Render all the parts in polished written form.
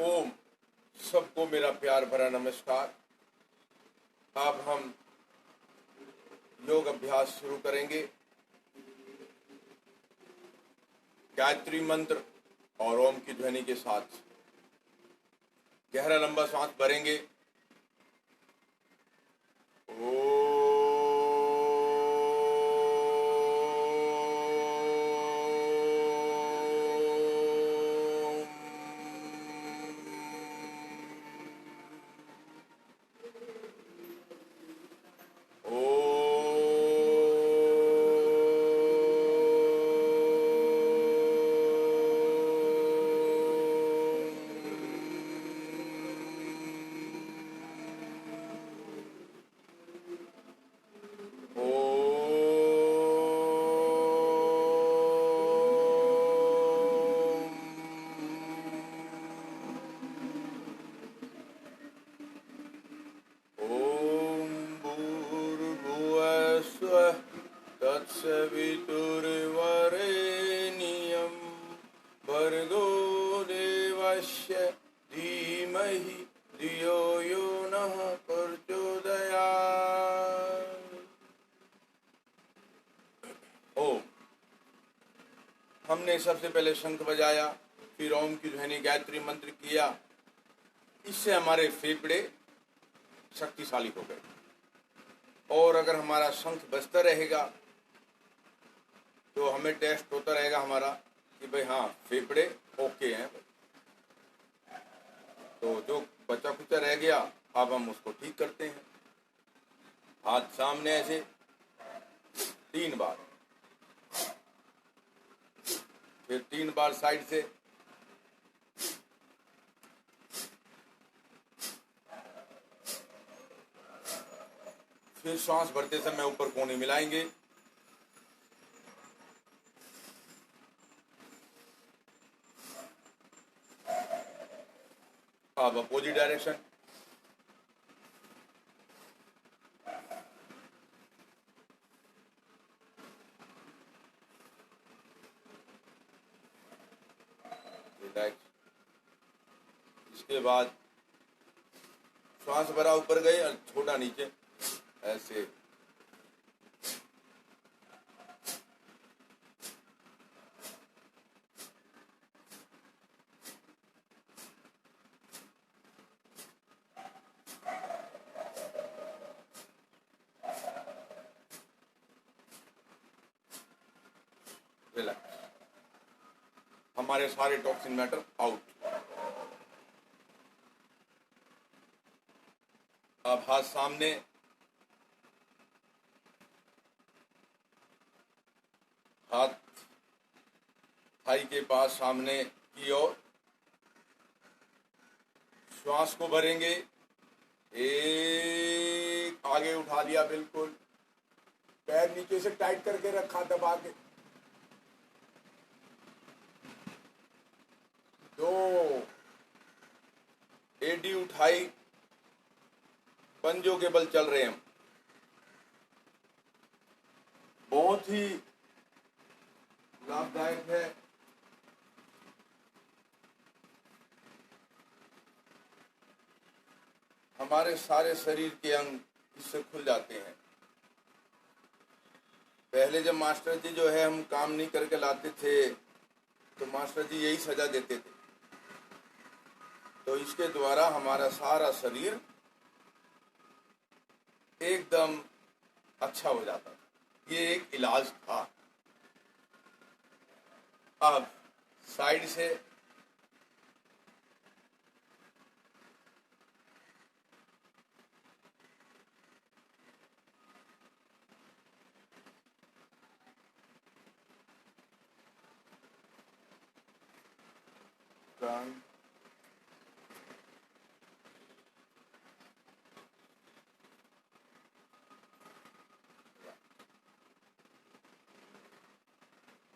ओम। सबको मेरा प्यार भरा नमस्कार। अब हम योग अभ्यास शुरू करेंगे। गायत्री मंत्र और ओम की ध्वनि के साथ गहरा लंबा सांस भरेंगे। तत्सवितुर्वरेण्यं भर्गो देवस्य धीमहि धियो यो नः प्रचोदयात्। ओम। हमने सबसे पहले शंख बजाया, फिर ओम की ध्वनि गायत्री मंत्र किया। इससे हमारे फेफड़े शक्तिशाली हो गए। और अगर हमारा शंख बजता रहेगा तो हमें टेस्ट होता रहेगा हमारा कि भाई हाँ फेफड़े ओके हैं। तो जो बचा कुचा रह गया अब हम उसको ठीक करते हैं। हाथ सामने ऐसे 3 बार, फिर 3 बार साइड से, फिर सांस भरते समय ऊपर कोहनी मिलाएंगे। अब अपोजिट डायरेक्शन। रिलैक्स। इसके बाद श्वास भरा ऊपर गए और छोटा नीचे ऐसे। रिलैक्स। हमारे सारे टॉक्सिन मैटर आउट। अब हाथ सामने, हाथ थाई के पास सामने की ओर। श्वास को भरेंगे। एक, आगे उठा लिया बिल्कुल, पैर नीचे से टाइट करके रखा दबा के। 2, एडी उठाई, पंजों के बल चल रहे हैं हम। बहुत ही लाभदायक है। हमारे सारे शरीर के अंग इससे खुल जाते हैं। पहले जब मास्टर जी जो है हम काम नहीं करके लाते थे तो मास्टर जी यही सजा देते थे। तो इसके द्वारा हमारा सारा शरीर एकदम अच्छा हो जाता था। ये एक इलाज था। अब साइड से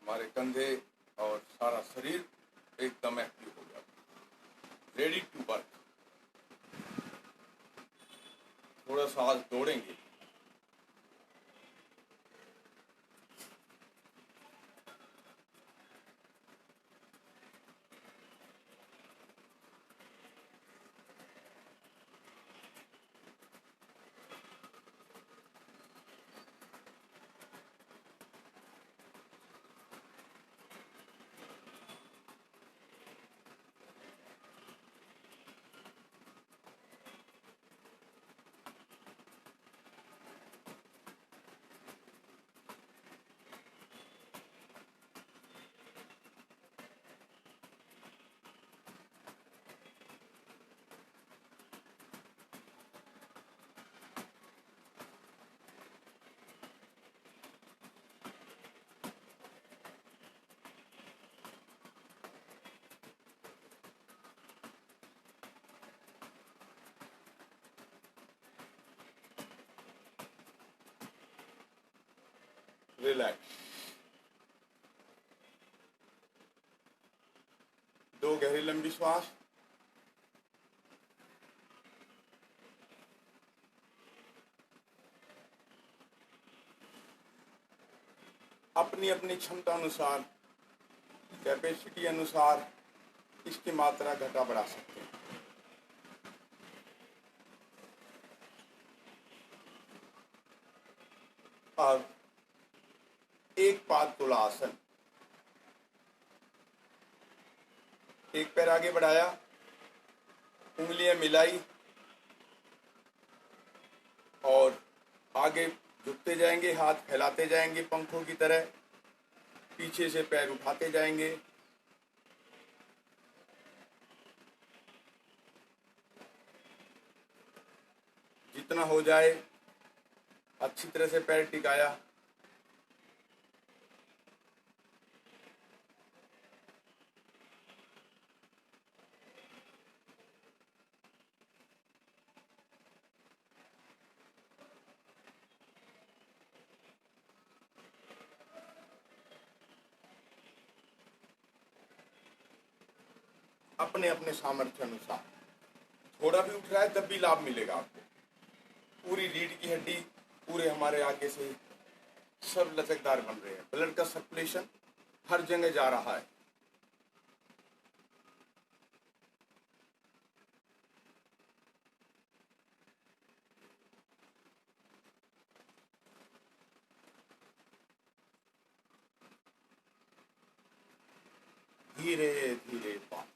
हमारे कंधे और सारा शरीर एकदम एक्टिव हो जाता, रेडी टू वर्क। थोड़ा सा आज दौड़ेंगे। रिलैक्स। 2 गहरी लंबी श्वास। अपनी अपनी क्षमता अनुसार, कैपेसिटी अनुसार इसकी मात्रा घटा बढ़ा सकते हैं। अब एक पाद तुलासन। एक पैर आगे बढ़ाया, उंगलियां मिलाई और आगे झुकते जाएंगे, हाथ फैलाते जाएंगे पंखों की तरह, पीछे से पैर उठाते जाएंगे। जितना हो जाए अच्छी तरह से पैर टिकाया। अपने अपने सामर्थ्य अनुसार थोड़ा भी उठ रहा है तब भी लाभ मिलेगा आपको। पूरी रीढ़ की हड्डी, पूरे हमारे आगे से सब लचकदार बन रहे हैं। ब्लड का सर्कुलेशन हर जगह जा रहा है। धीरे धीरे पास।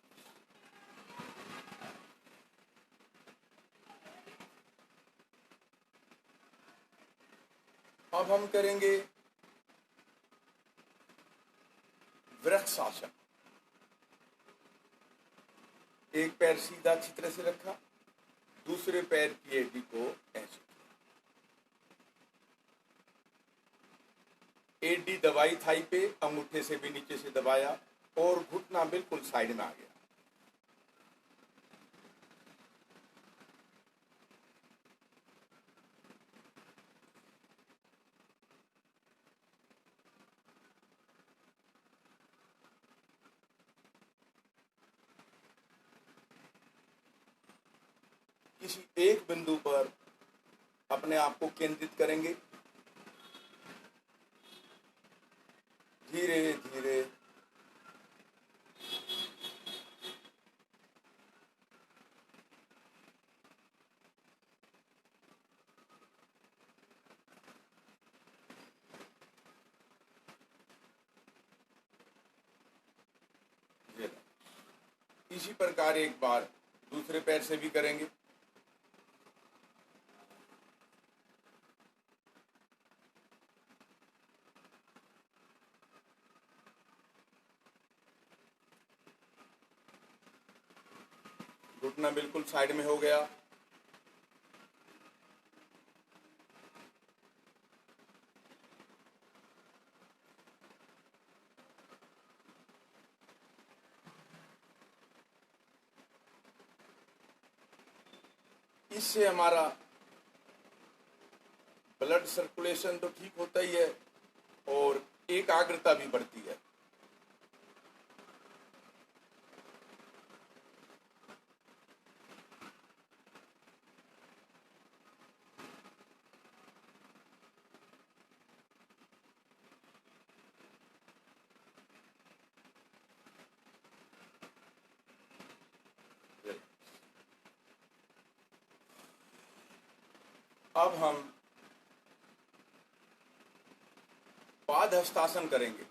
अब हम करेंगे वृक्षासन। एक पैर सीधा अच्छी तरह से रखा, दूसरे पैर की एड़ी को ऐसे, एड़ी दबाई थाई पे, अंगूठे से भी नीचे से दबाया और घुटना बिल्कुल साइड में आ गया। किसी एक बिंदु पर अपने आप को केंद्रित करेंगे। धीरे धीरे इसी प्रकार एक बार दूसरे पैर से भी करेंगे। घुटना बिल्कुल साइड में हो गया। इससे हमारा ब्लड सर्कुलेशन तो ठीक होता ही है और एकाग्रता भी बढ़ती है। अब हम पाद हस्तासन करेंगे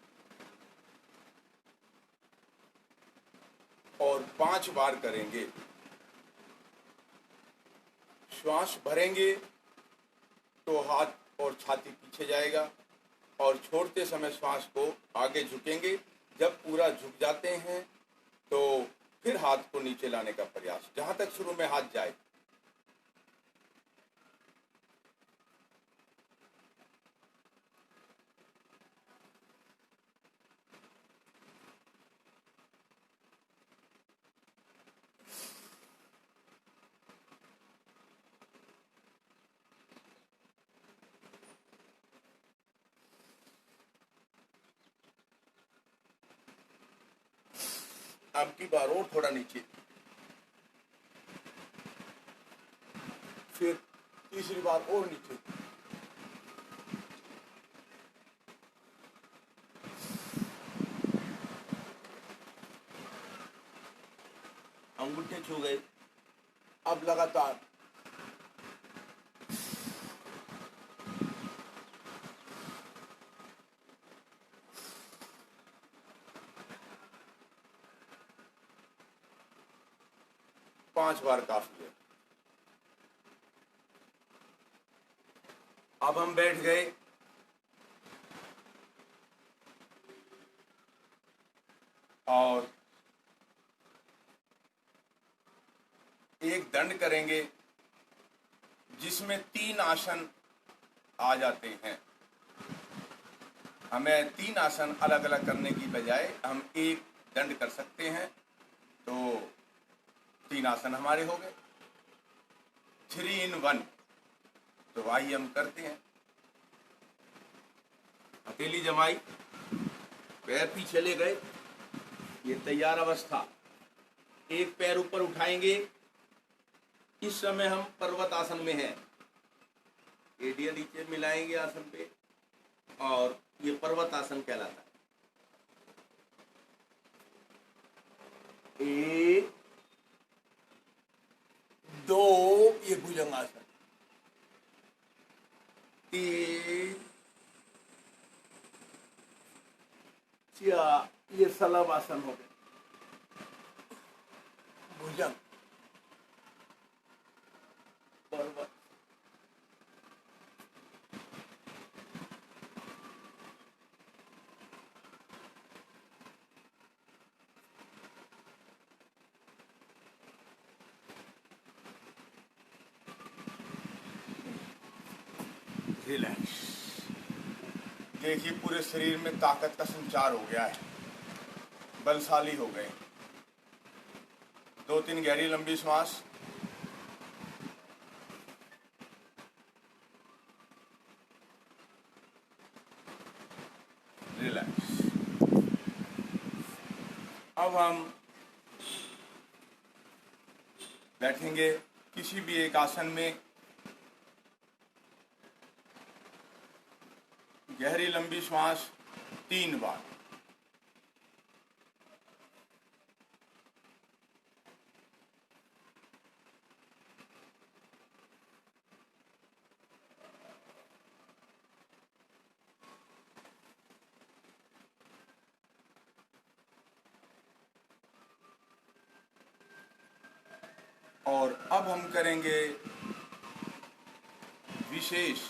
और 5 बार करेंगे। श्वास भरेंगे तो हाथ और छाती पीछे जाएगा और छोड़ते समय श्वास को आगे झुकेंगे। जब पूरा झुक जाते हैं तो फिर हाथ को नीचे लाने का प्रयास, जहां तक शुरू में हाथ जाए। अब की बार और थोड़ा नीचे, फिर तीसरी बार और नीचे। अंगूठे छू गए। अब लगातार पांच बार काफी है। अब हम बैठ गए। और एक दंड करेंगे जिसमें 3 आसन आ जाते हैं। हमें 3 आसन अलग अलग करने की बजाय हम एक दंड कर सकते हैं, तो 3 आसन हमारे हो गए, 3 in 1। तो आइए हम करते हैं। हथेली जमाई, पैर पीछे ले गए, ये तैयार अवस्था। एक पैर ऊपर उठाएंगे। इस समय हम पर्वत आसन में हैं। एडिया नीचे मिलाएंगे आसन पे, और ये पर्वत आसन कहलाता है। 1 2, ये भुजंगासन। 3 4, ये सलभ आसन हो गया। भुजंग, पर्वत, रिलैक्स। देखिए पूरे शरीर में ताकत का संचार हो गया है, बलशाली हो गए। 2-3 गहरी लंबी श्वास। रिलैक्स। अब हम बैठेंगे किसी भी एक आसन में। गहरी लंबी श्वास 3 बार। और अब हम करेंगे विशेष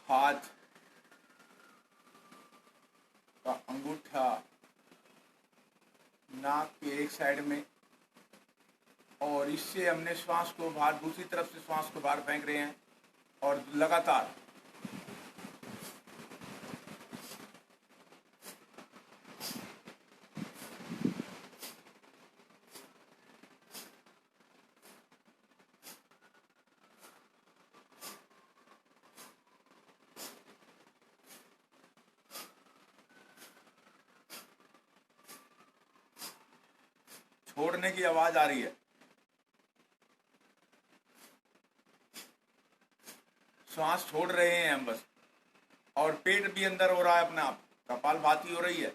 हाथ का अंगूठा नाक के एक साइड में, और इससे हमने श्वास को बाहर, दूसरी तरफ से श्वास को बाहर फेंक रहे हैं। और लगातार छोड़ने की आवाज आ रही है। श्वास छोड़ रहे हैं हम बस, और पेट भी अंदर हो रहा है अपने आप, कपालभाति हो रही है।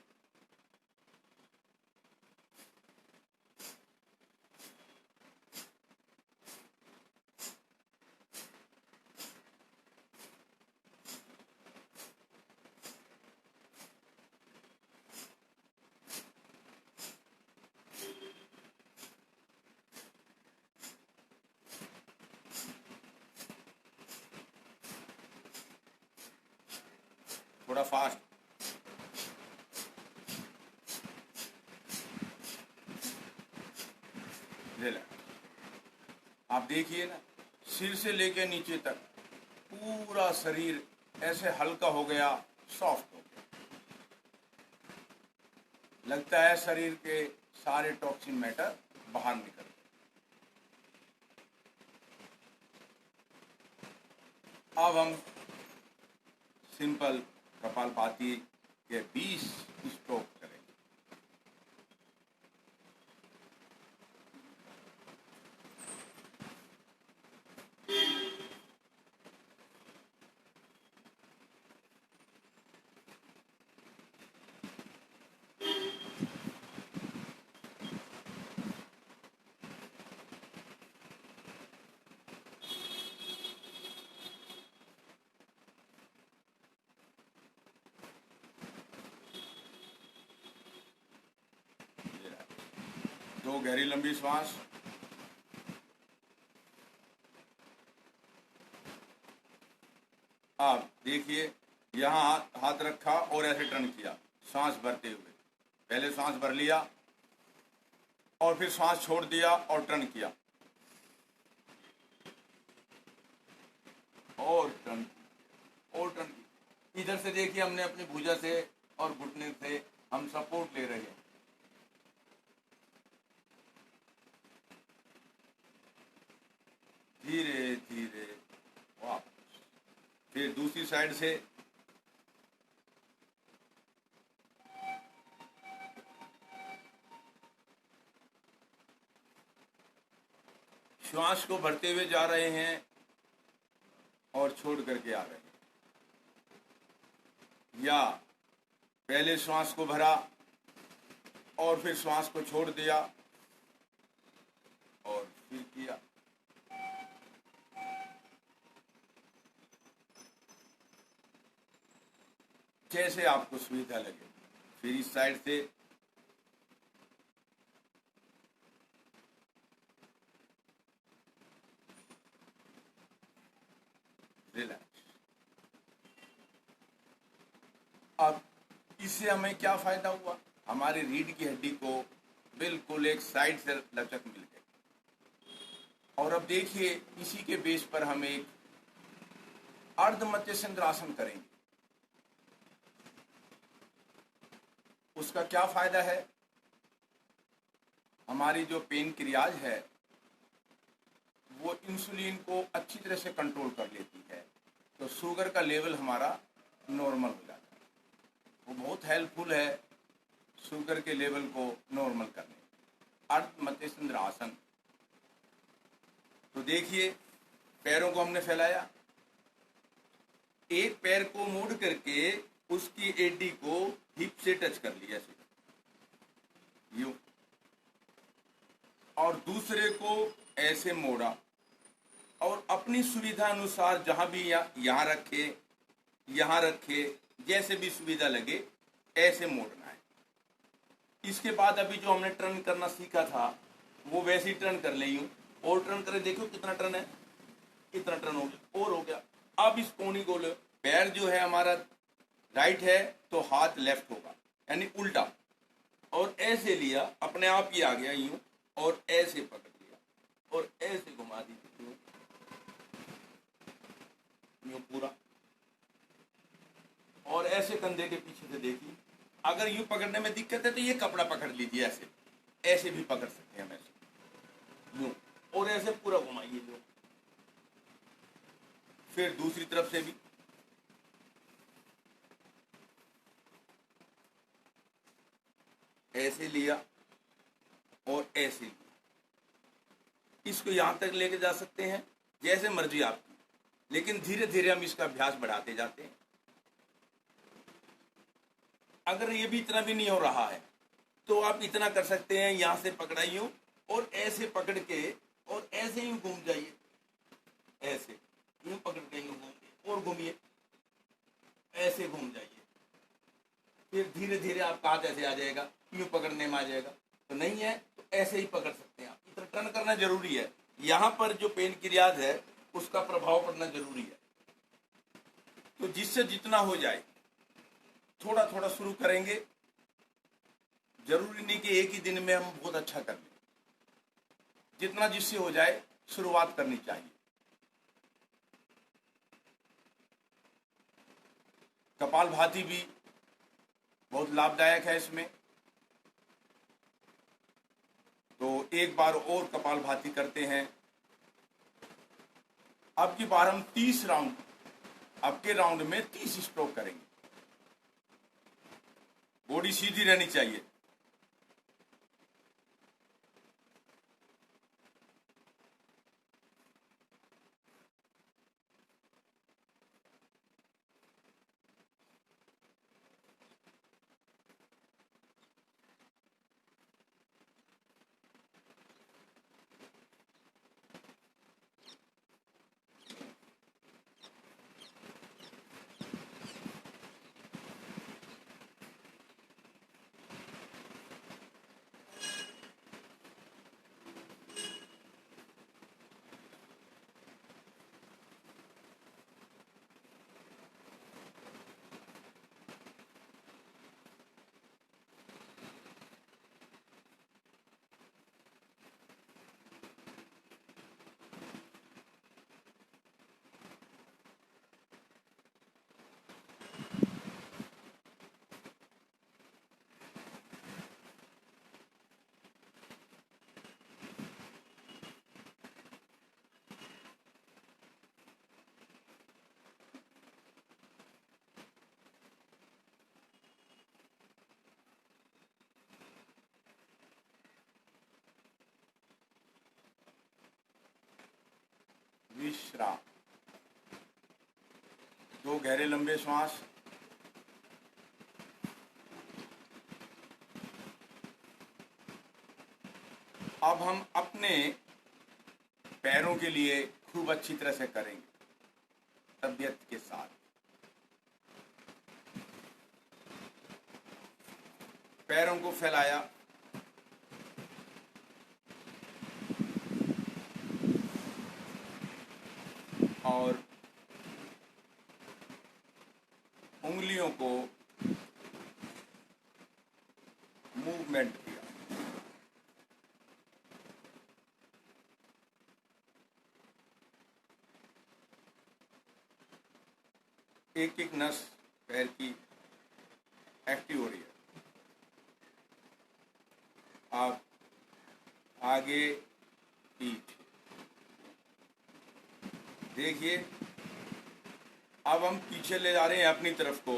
थोड़ा फास्ट। आप देखिए ना, सिर से लेकर नीचे तक पूरा शरीर ऐसे हल्का हो गया, सॉफ्ट हो गया। लगता है शरीर के सारे टॉक्सिन मैटर बाहर निकल गए। अब हम सिंपल कपालभाति के 20 स्ट्रोक करेंगे। दो गहरी लंबी श्वास। आप देखिए, यहाँ हाथ रखा और ऐसे टर्न किया सांस भरते हुए। पहले सांस भर लिया और फिर सांस छोड़ दिया और टर्न किया और टर्न और टर्न। इधर से देखिए, हमने अपनी भुजा से और घुटने से हम सपोर्ट ले रहे हैं। धीरे धीरे वापस। फिर दूसरी साइड से श्वास को भरते हुए जा रहे हैं और छोड़ करके आ रहे हैं, या पहले श्वास को भरा और फिर श्वास को छोड़ दिया और फिर किया। जैसे आपको सुविधा लगे। फिर इस साइड से रिलैक्स। अब इससे हमें क्या फायदा हुआ? हमारी रीढ़ की हड्डी को बिल्कुल एक साइड से लचक मिल गई। और अब देखिए, इसी के बेस पर हम एक अर्ध मत्स्येंद्रासन करेंगे। उसका क्या फायदा है? हमारी जो पेनक्रियाज है वो इंसुलिन को अच्छी तरह से कंट्रोल कर लेती है, तो शुगर का लेवल हमारा नॉर्मल हो जाता है। वो बहुत हेल्पफुल है शुगर के लेवल को नॉर्मल करने। अर्ध मत्स्येंद्रासन। तो देखिए, पैरों को हमने फैलाया, एक पैर को मोड़ करके उसकी एडी को हिप से टच कर लिया यूं, और दूसरे को ऐसे मोड़ा और अपनी सुविधा अनुसार जहां भी यहां रखे, जैसे भी सुविधा लगे ऐसे मोड़ना है। इसके बाद अभी जो हमने टर्न करना सीखा था वो वैसे ही टर्न कर ले यूं, और टर्न करें। देखो कितना टर्न है, इतना टर्न हो गया और हो गया। अब इस कोनी को पैर जो है हमारा राइट है तो हाथ लेफ्ट होगा, यानी उल्टा, और ऐसे लिया, अपने आप ही आ गया यूं, और ऐसे पकड़ लिया और ऐसे घुमा दीजिए यूं पूरा, और ऐसे कंधे के पीछे से देखिए। अगर यूं पकड़ने में दिक्कत है तो ये कपड़ा पकड़ लीजिए, ऐसे भी पकड़ सकते हैं हम, ऐसे यूं, और ऐसे पूरा घुमाइए जो। फिर दूसरी तरफ से भी ऐसे लिया और ऐसे लिया। इसको यहां तक लेके जा सकते हैं जैसे मर्जी आपकी, लेकिन धीरे धीरे हम इसका अभ्यास बढ़ाते जाते हैं। अगर ये भी इतना भी नहीं हो रहा है तो आप इतना कर सकते हैं, यहां से पकड़ाइए और ऐसे पकड़ के और ऐसे ही घूम जाइए, ऐसे यूं पकड़ के यूं घूमिए और घूमिए, ऐसे घूम जाइए। फिर धीरे धीरे आपका हाथ ऐसे आ जाएगा, यूं पकड़ने में आ जाएगा। तो नहीं है तो ऐसे ही पकड़ सकते हैं आप। इतना टर्न करना जरूरी है, यहाँ पर जो पेनक्रियाज है उसका प्रभाव पड़ना जरूरी है। तो जिससे जितना हो जाए थोड़ा थोड़ा शुरू करेंगे। जरूरी नहीं कि एक ही दिन में हम बहुत अच्छा कर लें, जितना जिससे हो जाए शुरुआत करनी चाहिए। कपालभाति भी बहुत लाभदायक है इसमें। तो एक बार और कपालभाति करते हैं। अब की बार हम 30 राउंड अब के राउंड में 30 स्ट्रोक करेंगे। बॉडी सीधी रहनी चाहिए। विश्राम। 2 गहरे लंबे श्वास। अब हम अपने पैरों के लिए खूब अच्छी तरह से करेंगे, तबियत के साथ। पैरों को फैलाया, और उंगलियों को मूवमेंट किया। एक एक नस पैर की एक्टिव हो रही है। आप आगे पीठ देखिए। अब हम पीछे ले जा रहे हैं अपनी तरफ को,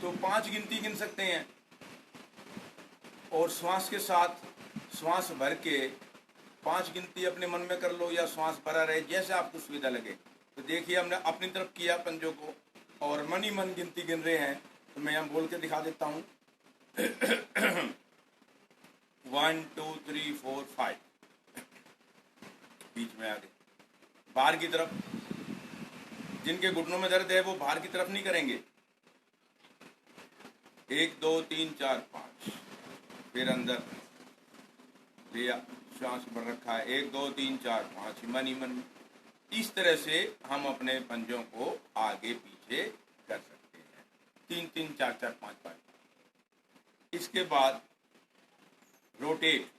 तो 5 गिनती गिन सकते हैं, और श्वास के साथ श्वास भर के 5 गिनती अपने मन में कर लो, या श्वास भरा रहे, जैसे आपको सुविधा लगे। तो देखिए हमने अपनी तरफ किया पंजों को, और मन ही मन गिनती गिन रहे हैं। तो मैं यहाँ बोल के दिखा देता हूँ। 1 2 3 4 5। बीच में आगे बाहर की तरफ। जिनके घुटनों में दर्द है वो बाहर की तरफ नहीं करेंगे। 1 2 3 4 5। फिर अंदर लिया, श्वास भर रखा है। 1 2 3 4 5 मन ही मन में। इस तरह से हम अपने पंजों को आगे पीछे कर सकते हैं। 3 3 4 4 5 5। इसके बाद रोटेट।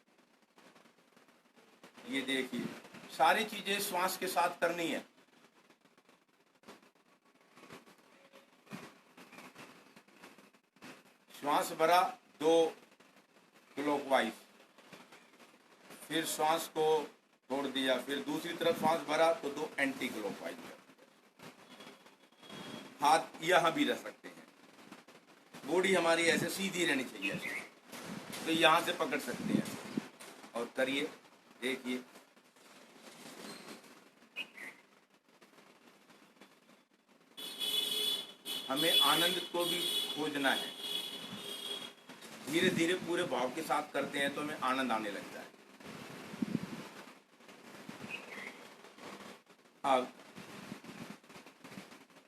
ये देखिए, सारी चीजें श्वास के साथ करनी है। श्वास भरा 2 क्लॉकवाइज, फिर श्वास को छोड़ दिया, फिर दूसरी तरफ श्वास भरा तो 2 एंटी क्लॉकवाइज। हाथ यहां भी रख सकते हैं। बॉडी हमारी ऐसे सीधी रहनी चाहिए, ऐसे। तो यहां से पकड़ सकते हैं और करिए, देखिए। हमें आनंद को भी खोजना है। धीरे धीरे पूरे भाव के साथ करते हैं तो हमें आनंद आने लगता है। अब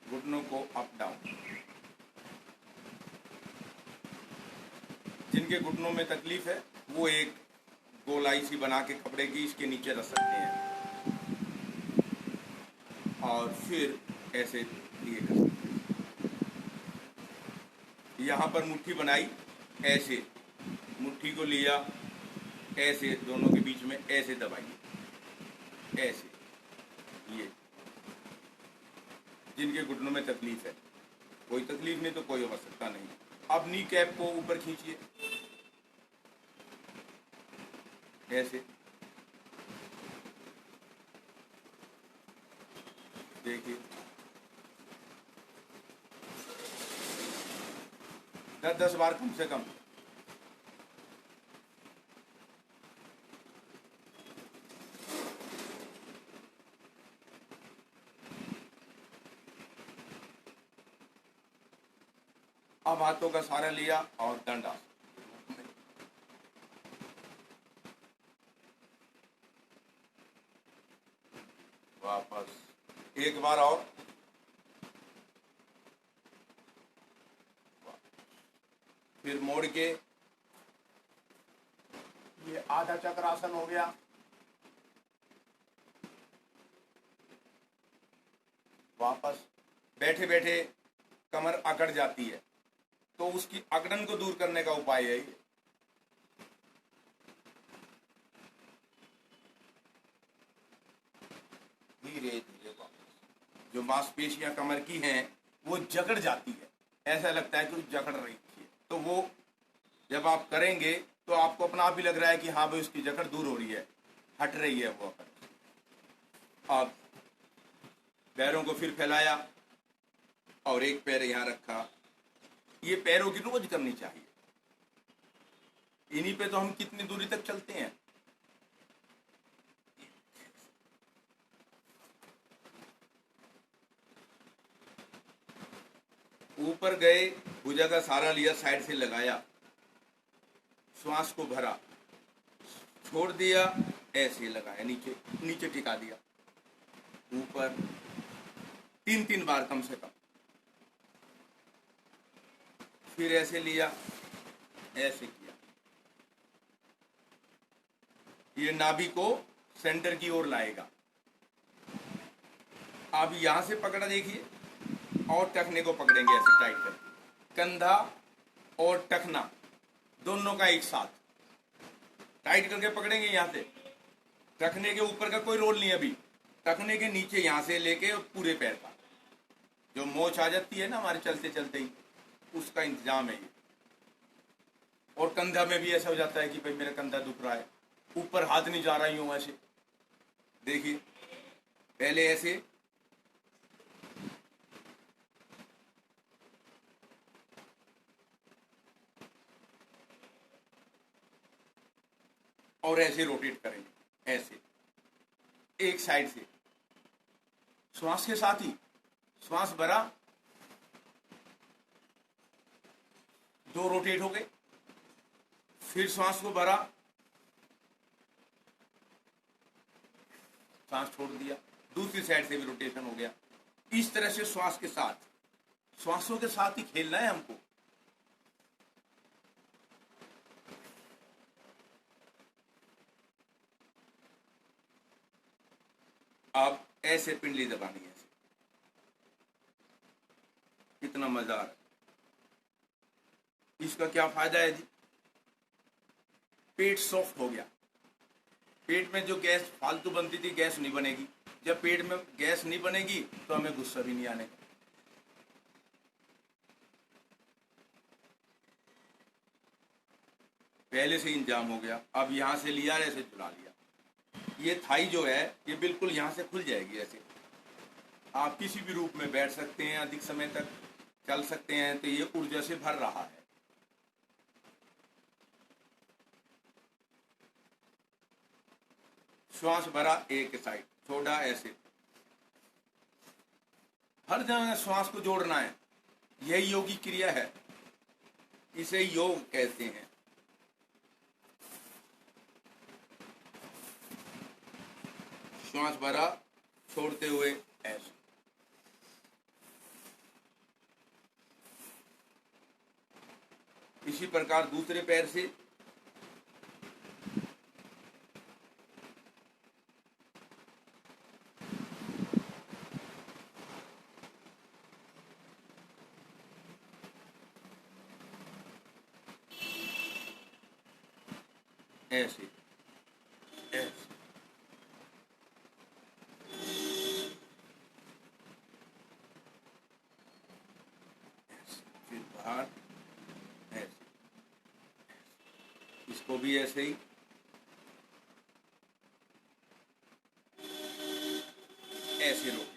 घुटनों को अप डाउन। जिनके घुटनों में तकलीफ है वो एक गोलाई सी बना के कपड़े की इसके नीचे रख सकते हैं, और फिर ऐसे लिए कर सकते हैं। यहाँ पर मुट्ठी बनाई, ऐसे मुट्ठी को लिया, ऐसे दोनों के बीच में ऐसे दबाइए, ऐसे। ये जिनके घुटनों में तकलीफ है, कोई तकलीफ नहीं तो कोई आवश्यकता नहीं। अब नी कैप को ऊपर खींचिए, ऐसे। देखिए, 10-10 बार कम से कम। अब हाथों का सहारा लिया और दंडा, वापस एक बार और, फिर मोड़ के, ये आधा चक्रासन हो गया। वापस बैठे बैठे कमर अकड़ जाती है, तो उसकी अकड़न को दूर करने का उपाय है ये। धीरे धीरे वापस, जो मांसपेशियां कमर की हैं वो जकड़ जाती है, ऐसा लगता है कि जकड़ रही है, तो वो जब आप करेंगे तो आपको अपना आप ही लग रहा है कि हाँ भाई उसकी जकड़ दूर हो रही है, हट रही है वो अकड़। अब पैरों को फिर फैलाया और एक पैर यहां रखा। ये पैरों की रोज करनी चाहिए, इन्हीं पे तो हम कितनी दूरी तक चलते हैं। ऊपर गए, भुजा का सहारा लिया, साइड से लगाया, श्वास को भरा, छोड़ दिया, ऐसे लगाया, नीचे नीचे टिका दिया, ऊपर 3-3 बार कम से कम, फिर ऐसे लिया, ऐसे किया। ये नाभि को सेंटर की ओर लाएगा। अब यहां से पकड़ा, देखिए, और टखने को पकड़ेंगे ऐसे टाइट करके, कंधा और टखना दोनों का एक साथ टाइट करके पकड़ेंगे। यहां से टखने के ऊपर का कोई रोल नहीं, अभी टखने के नीचे यहां से लेके और पूरे पैर का जो मोच आ जाती है ना हमारे चलते चलते ही, उसका इंतजाम है ये। और कंधा में भी ऐसा हो जाता है कि भाई मेरा कंधा दुख रहा है, ऊपर हाथ नहीं जा रहा हूं, ऐसे देखिए, पहले ऐसे, और ऐसे रोटेट करेंगे, ऐसे एक साइड से, श्वास के साथ ही। श्वास भरा, 2 रोटेट हो गए, फिर श्वास को भरा, सांस छोड़ दिया, दूसरी साइड से भी रोटेशन हो गया। इस तरह से श्वास के साथ, श्वासों के साथ ही खेलना है हमको। अब ऐसे पिंडली दबानी है, ऐसे, कितना मजा आ रहा है। इसका क्या फायदा है जी? पेट सॉफ्ट हो गया, पेट में जो गैस फालतू बनती थी, गैस नहीं बनेगी। जब पेट में गैस नहीं बनेगी तो हमें गुस्सा भी नहीं आने का। पहले से इंतजाम हो गया। अब यहां से लिया, ऐसे झुला लिया, ये थाई जो है ये बिल्कुल यहां से खुल जाएगी। ऐसे आप किसी भी रूप में बैठ सकते हैं, अधिक समय तक चल सकते हैं, तो ये ऊर्जा से भर रहा है। श्वास भरा, एक साइड छोड़ा, ऐसे हर जगह श्वास को जोड़ना है। यही योगी क्रिया है, इसे योग कहते हैं। श्वास भरा, छोड़ते हुए ऐसे, इसी प्रकार दूसरे पैर से ऐसे, ऐसे, फिर बाहर, ऐसे, इसको भी ऐसे ही, ऐसे रोक,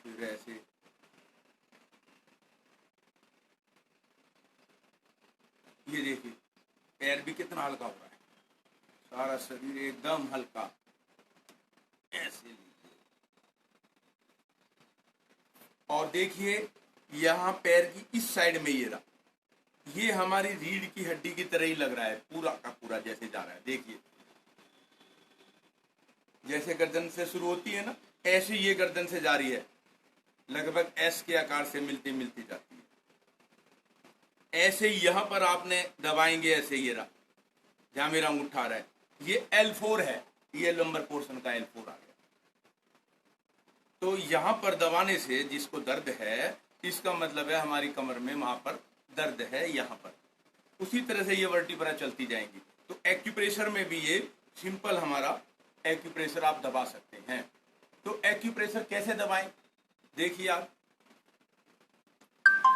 फिर ऐसे, ये देखिए पैर भी कितना हल्का हो रहा है, सारा शरीर एकदम हल्का। ऐसे लीजिए और देखिए यहाँ पैर की इस साइड में ये रहा, ये हमारी रीढ़ की हड्डी की तरह ही लग रहा है, पूरा का पूरा जैसे जा रहा है। देखिए जैसे गर्दन से शुरू होती है ना, ऐसे ये गर्दन से जा रही है, लगभग एस के आकार से मिलती मिलती जाती है। ऐसे यहां पर आपने दबाएंगे, ऐसे ये रहा जहां मेरा अंगूठा आ रहा है, ये L4 है, ये लंबर पोर्शन का L4 आ गया। तो यहां पर दबाने से जिसको दर्द है, इसका मतलब है हमारी कमर में वहां पर दर्द है यहां पर। उसी तरह से ये वर्टिब्रा चलती जाएंगी। तो एक्यूप्रेशर में भी ये सिंपल हमारा एक्यूप्रेशर आप दबा सकते हैं। तो एक्यूप्रेशर कैसे दबाएं, देखिए आप,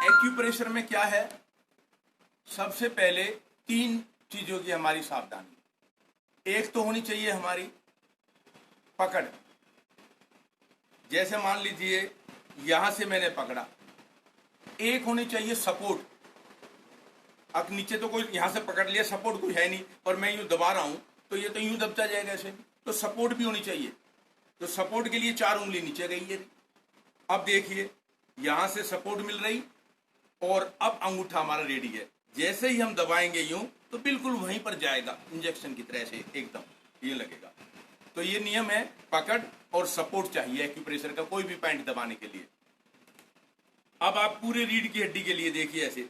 एक्यूप्रेशर में क्या है, सबसे पहले 3 चीजों की हमारी सावधानी। एक तो होनी चाहिए हमारी पकड़, जैसे मान लीजिए यहां से मैंने पकड़ा। एक होनी चाहिए सपोर्ट, अब नीचे तो कोई यहां से पकड़ लिया, सपोर्ट कोई है नहीं और मैं यूं दबा रहा हूं तो ये तो यूं दबता जाएगा ऐसे, तो सपोर्ट भी होनी चाहिए। तो सपोर्ट के लिए 4 उंगली नीचे गई है। अब देखिए यहां से सपोर्ट मिल रही और अब अंगूठा हमारा रेडी है। जैसे ही हम दबाएंगे यूं तो बिल्कुल वहीं पर जाएगा, इंजेक्शन की तरह से एकदम ये लगेगा। तो ये नियम है, पकड़ और सपोर्ट चाहिए एक्यूप्रेशर का कोई भी पॉइंट दबाने के लिए। अब आप पूरे रीढ़ की हड्डी के लिए देखिए, ऐसे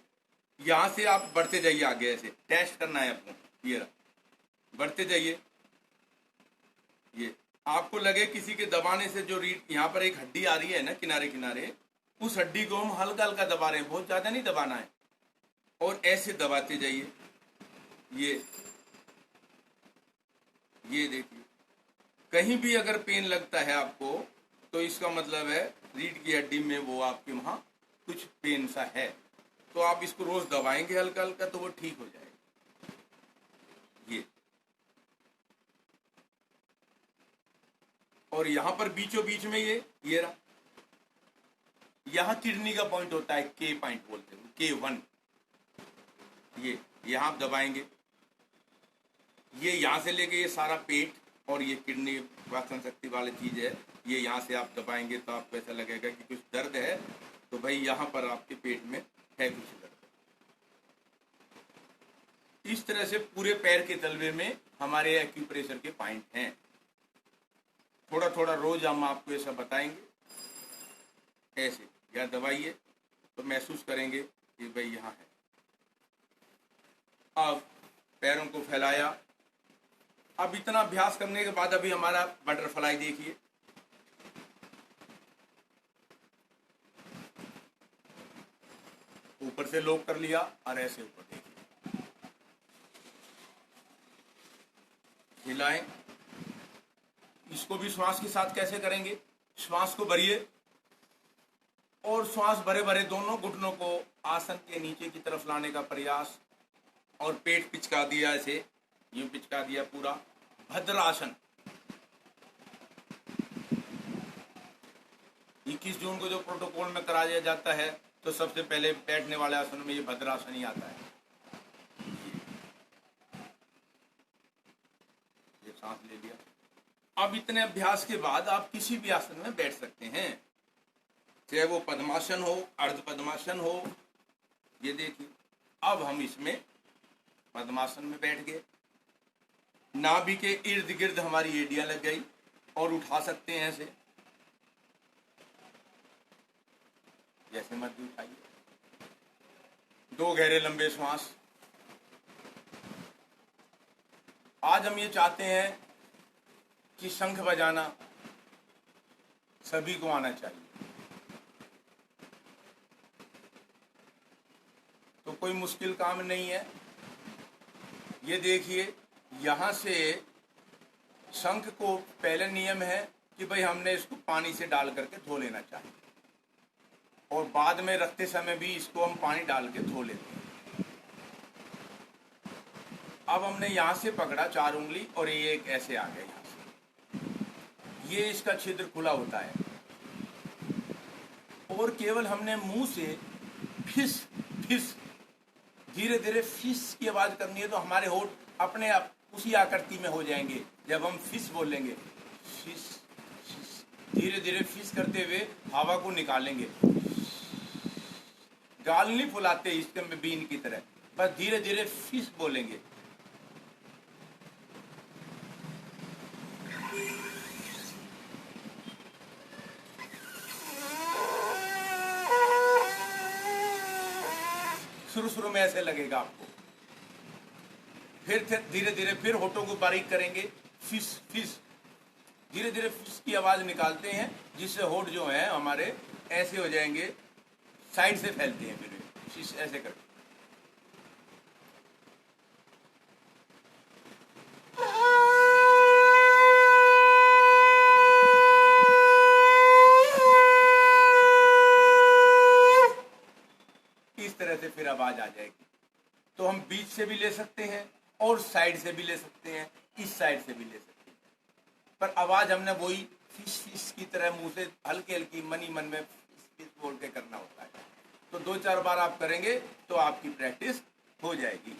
यहां से आप बढ़ते जाइए आगे, ऐसे टेस्ट करना है आपको। ये बढ़ते जाइए, ये आपको लगे किसी के दबाने से जो रीढ़ यहाँ पर एक हड्डी आ रही है ना किनारे किनारे, उस हड्डी को हम हल्का हल्का दबा रहे हैं, बहुत ज्यादा नहीं दबाना है। और ऐसे दबाते जाइए, ये देखिए कहीं भी अगर पेन लगता है आपको तो इसका मतलब है रीढ़ की हड्डी में वो आपके वहां कुछ पेन सा है। तो आप इसको रोज दबाएंगे हल्का हल्का तो वो ठीक हो जाएगा। ये और यहां पर बीचों बीच में ये रहा, यहां किडनी का पॉइंट होता है, के पॉइंट बोलते हैं, K1। ये यहां आप दबाएंगे, ये यहां से लेके ये सारा पेट और ये किडनी पाचन शक्ति वाली चीज है, ये यहां से आप दबाएंगे तो आपको ऐसा लगेगा कि कुछ दर्द है, तो भाई यहां पर आपके पेट में है कुछ दर्द। इस तरह से पूरे पैर के तलवे में हमारे एक्यूप्रेशर के पॉइंट हैं। थोड़ा थोड़ा रोज हम आपको ऐसा बताएंगे, ऐसे या दबाइए तो महसूस करेंगे कि भाई यहाँ है। अब पैरों को फैलाया। अब इतना अभ्यास करने के बाद अभी हमारा बटरफ्लाई देखिए, ऊपर से लॉक कर लिया और ऐसे ऊपर देखिए, हिलाएं। इसको भी श्वास के साथ कैसे करेंगे, श्वास को भरिए और श्वास भरे भरे दोनों घुटनों को आसन के नीचे की तरफ लाने का प्रयास, और पेट पिचका दिया, ऐसे यूं पिचका दिया पूरा, भद्रासन। 21 जून को जो प्रोटोकॉल में कराया जाता है तो सबसे पहले बैठने वाले आसन में ये भद्रासन ही आता है। ये सांस ले लिया। अब इतने अभ्यास के बाद आप किसी भी आसन में बैठ सकते हैं, चाहे वो पद्मासन हो, अर्ध पद्मासन हो। ये देखिए अब हम इसमें पद्मासन में बैठ गए, नाभि के इर्द गिर्द हमारी एड़ियां लग गई और उठा सकते हैं ऐसे, जैसे मर्जी उठाइए। 2 गहरे लंबे श्वास। आज हम ये चाहते हैं कि शंख बजाना सभी को आना चाहिए, तो कोई मुश्किल काम नहीं है। ये देखिए यहां से शंख को पहले नियम है कि भाई हमने इसको पानी से डाल करके धो लेना चाहिए, और बाद में रखते समय भी इसको हम पानी डाल के धो लेते हैं। अब हमने यहां से पकड़ा 4 उंगली और ये एक ऐसे आ गया, यहां से ये इसका छिद्र खुला होता है, और केवल हमने मुंह से फिस फिस धीरे धीरे फिस की आवाज करनी है, तो हमारे होठ अपने आप उसी आकृति में हो जाएंगे। जब हम फिस बोलेंगे, फिस फिस, धीरे धीरे फिस करते हुए हवा को निकालेंगे। गाल नहीं फुलाते इसके में बीन की तरह, बस धीरे धीरे फिस बोलेंगे। शुरू शुरू में ऐसे लगेगा आपको, फिर धीरे धीरे फिर होठों को बारीक करेंगे, फिस फिस, धीरे धीरे फिस की आवाज निकालते हैं, जिससे होठ जो है हमारे ऐसे हो जाएंगे, साइड से फैलते हैं, फिर फिस ऐसे करके। इस तरह से फिर आवाज आ जाएगी। तो हम बीच से भी ले सकते हैं और साइड से भी ले सकते हैं, इस साइड से भी ले सकते हैं, पर आवाज हमने वही फिस फिस की तरह मुंह से हल्की हल्की मनी मन में फिस फिस बोल के करना होता है। तो 2-4 बार आप करेंगे तो आपकी प्रैक्टिस हो जाएगी।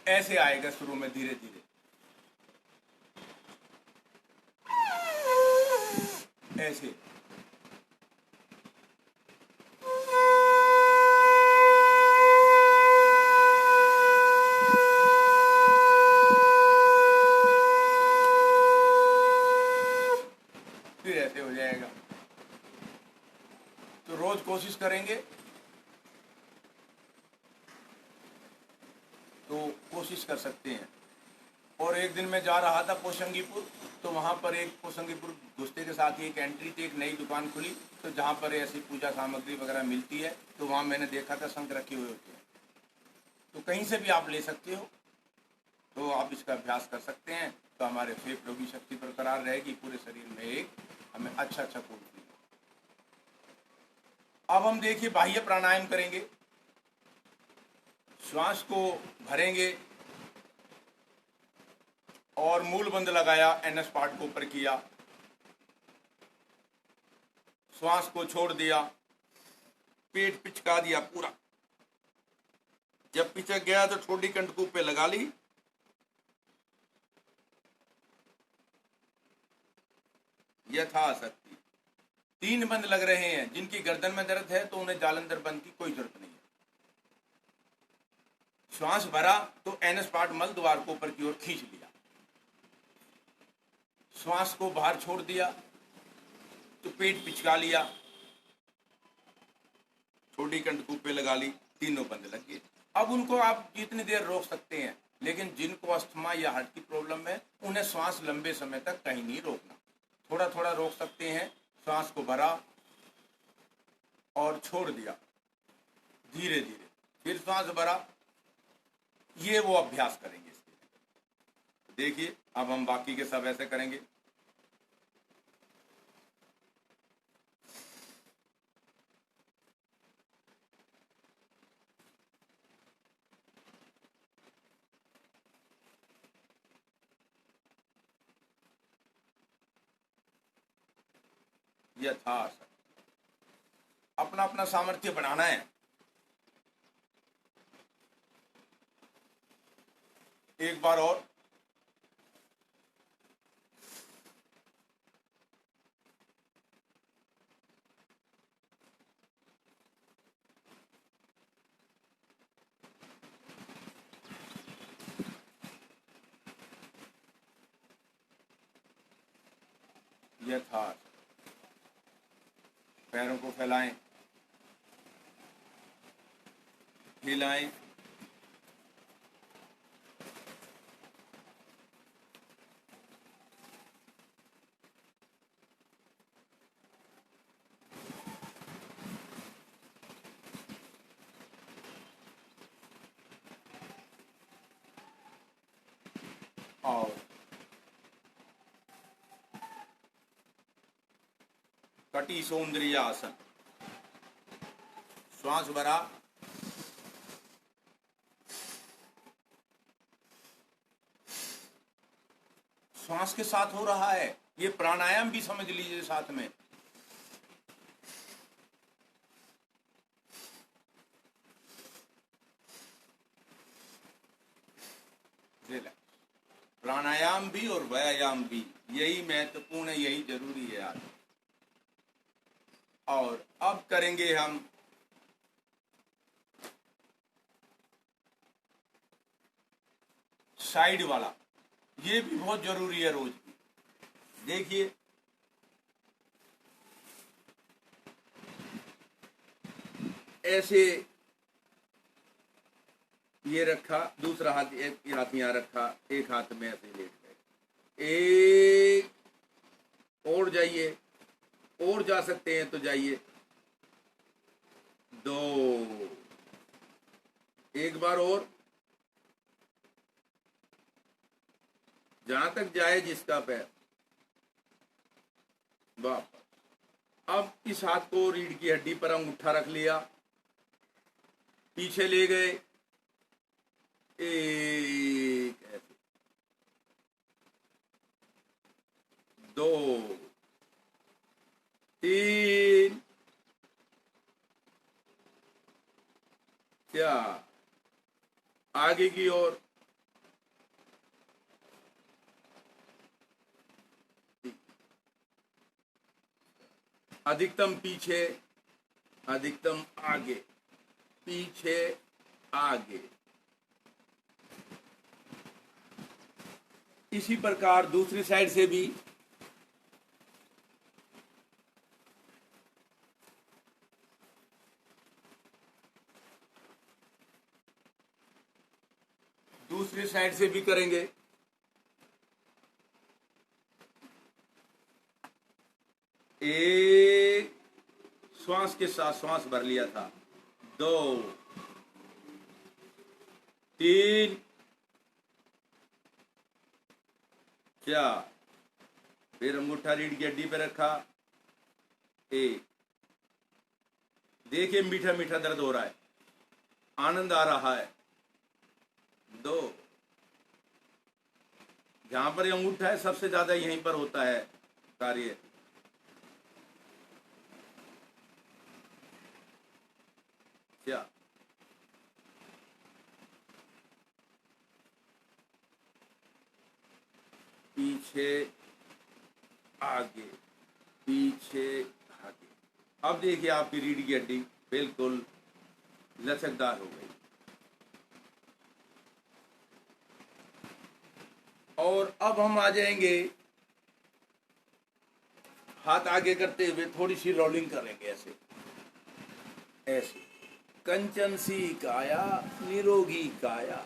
ऐसे आएगा शुरू में, धीरे धीरे ऐसे। फिर ऐसे हो जाएगा। तो रोज कोशिश करेंगे तो कोशिश कर सकते हैं। और एक दिन मैं जा रहा था पोशंगीपुर, तो वहाँ पर एक पोशंगीपुर घुसते के साथ ही एक एंट्री थी, एक नई दुकान खुली, तो जहाँ पर ऐसी पूजा सामग्री वगैरह मिलती है, तो वहाँ मैंने देखा था शंख रखे हुए होते हैं। तो कहीं से भी आप ले सकते हो, तो आप इसका अभ्यास कर सकते हैं, तो हमारे फेफड़ों की शक्ति बरकरार रहेगी, पूरे शरीर में एक हमें अच्छा अच्छा फूल फील। अब हम देखिए बाह्य प्राणायाम करेंगे। श्वास को भरेंगे और मूल बंद लगाया, एनएस पार्ट को ऊपर किया, श्वास को छोड़ दिया, पेट पिचका दिया पूरा। जब पिचक गया तो ठोडी कंटकूप पे लगा ली, यथाशक्ति। 3 बंद लग रहे हैं। जिनकी गर्दन में दर्द है तो उन्हें जालंधर बंद की कोई जरूरत नहीं है। श्वास भरा तो एनएस पार्ट मल द्वार को ऊपर की ओर खींच लिया, श्वास को बाहर छोड़ दिया तो पेट पिचका लिया, छोटी कंटकूप पे लगा ली, तीनों बंद लग गए। अब उनको आप जितनी देर रोक सकते हैं, लेकिन जिनको अस्थमा या हार्ट की प्रॉब्लम है उन्हें श्वास लंबे समय तक कहीं नहीं रोकना, थोड़ा थोड़ा रोक सकते हैं। श्वास को भरा और छोड़ दिया धीरे धीरे, फिर श्वास भरा, ये वो अभ्यास करेंगे इसके। देखिए अब हम बाकी के सब ऐसे करेंगे। यथाशक्ति अपना अपना सामर्थ्य बढ़ाना है। एक बार और। यथाशक्ति पैरों को फैलाएं, हिलाएं, और कटी सौंदर्य आसन। श्वास भरा, श्वास के साथ हो रहा है, ये प्राणायाम भी समझ लीजिए साथ में। प्राणायाम भी और व्यायाम भी, यही महत्वपूर्ण है, यही जरूरी है आज। और अब करेंगे हम साइड वाला, ये भी बहुत जरूरी है रोज की। देखिए ऐसे ये रखा, दूसरा हाथ, एक हाथ यहाँ रखा, एक हाथ में ऐसे लेट गए। एक और जाइए, और जा सकते हैं तो जाइए। दो, एक बार और, जहां तक जाए जिसका पैर। वापस। अब इस हाथ को रीढ़ की हड्डी पर अंगूठा रख लिया, पीछे ले गए, एक ऐसे, दो, तीन, चार, आगे की ओर, अधिकतम पीछे, अधिकतम आगे, पीछे, आगे। इसी प्रकार दूसरी साइड से भी करेंगे। एक, श्वास के साथ श्वास भर लिया था। दो, तीन, चार, फिर अंगूठा रीढ़ की हड्डी पे रखा। एक, देखिए मीठा मीठा दर्द हो रहा है, आनंद आ रहा है। दो, जहां पर अंगूठा है सबसे ज्यादा यहीं पर होता है कार्य। क्या पीछे, आगे, पीछे, आगे। अब देखिए आपकी रीढ़ की हड्डी बिल्कुल लचकदार हो गई। और अब हम आ जाएंगे, हाथ आगे करते हुए थोड़ी सी रोलिंग करेंगे, ऐसे ऐसे। कंचन सी काया निरोगी काया,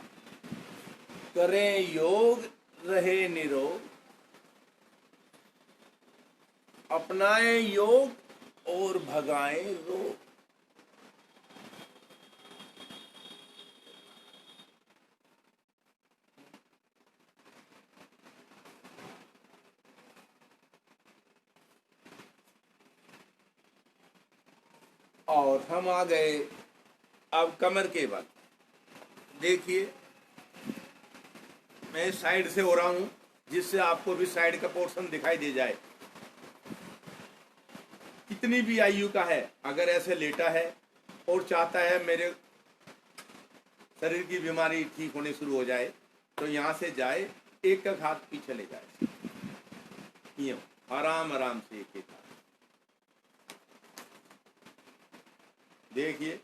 करें योग रहे निरोग, अपनाएं योग और भगाएं रोग। और हम आ गए अब कमर के बल। देखिए मैं इस साइड से हो रहा हूं, जिससे आपको भी साइड का पोर्शन दिखाई दे जाए। कितनी भी आयु का है, अगर ऐसे लेटा है और चाहता है मेरे शरीर की बीमारी ठीक होने शुरू हो जाए, तो यहां से जाए, एक एक हाथ पीछे ले जाए, यूं आराम आराम से एक एक हाथ। देखिए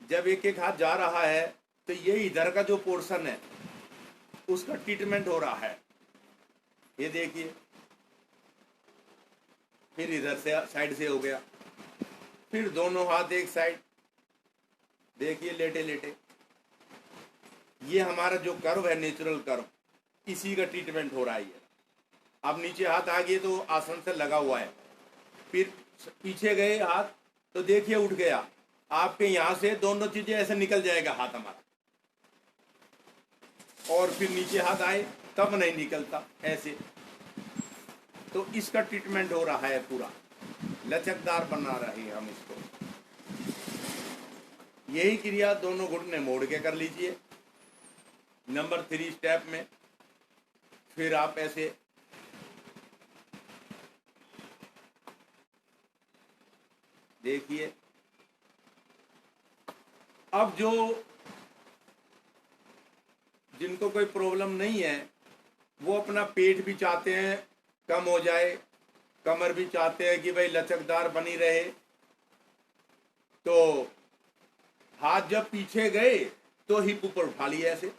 जब एक एक हाथ जा रहा है तो ये इधर का जो पोर्शन है उसका ट्रीटमेंट हो रहा है। ये देखिए, फिर इधर से साइड से हो गया, फिर दोनों हाथ एक साइड। देखिए लेटे लेटे, ये हमारा जो कर्व है, नेचुरल कर्व, इसी का ट्रीटमेंट हो रहा है। ये अब नीचे हाथ आ गए तो आसन से लगा हुआ है, फिर पीछे गए हाथ तो देखिए उठ गया, आपके यहां से दोनों चीजें ऐसे निकल जाएगा हाथ हमारा, और फिर नीचे हाथ आए तब नहीं निकलता ऐसे। तो इसका ट्रीटमेंट हो रहा है, पूरा लचकदार बना रहे हैं हम इसको। यही क्रिया दोनों घुटने मोड़ के कर लीजिए। नंबर 3 स्टेप में फिर आप ऐसे देखिए। अब जो जिनको कोई प्रॉब्लम नहीं है वो अपना पेट भी चाहते हैं कम हो जाए, कमर भी चाहते हैं कि भाई लचकदार बनी रहे, तो हाथ जब पीछे गए तो हिप ऊपर उठा लिया ऐसे।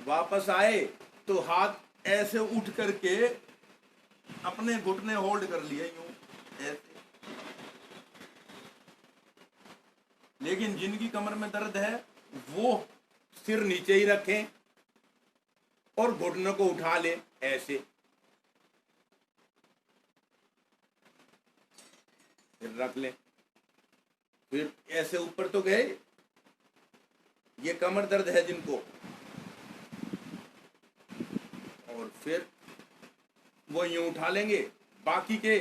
वापस आए तो हाथ ऐसे उठ करके अपने घुटने होल्ड कर लिए यूं ऐसे। लेकिन जिनकी कमर में दर्द है वो सिर नीचे ही रखें और घुटनों को उठा ले ऐसे, फिर रख ले, फिर ऐसे ऊपर तो गए। ये कमर दर्द है जिनको, और फिर वो यूं उठा लेंगे, बाकी के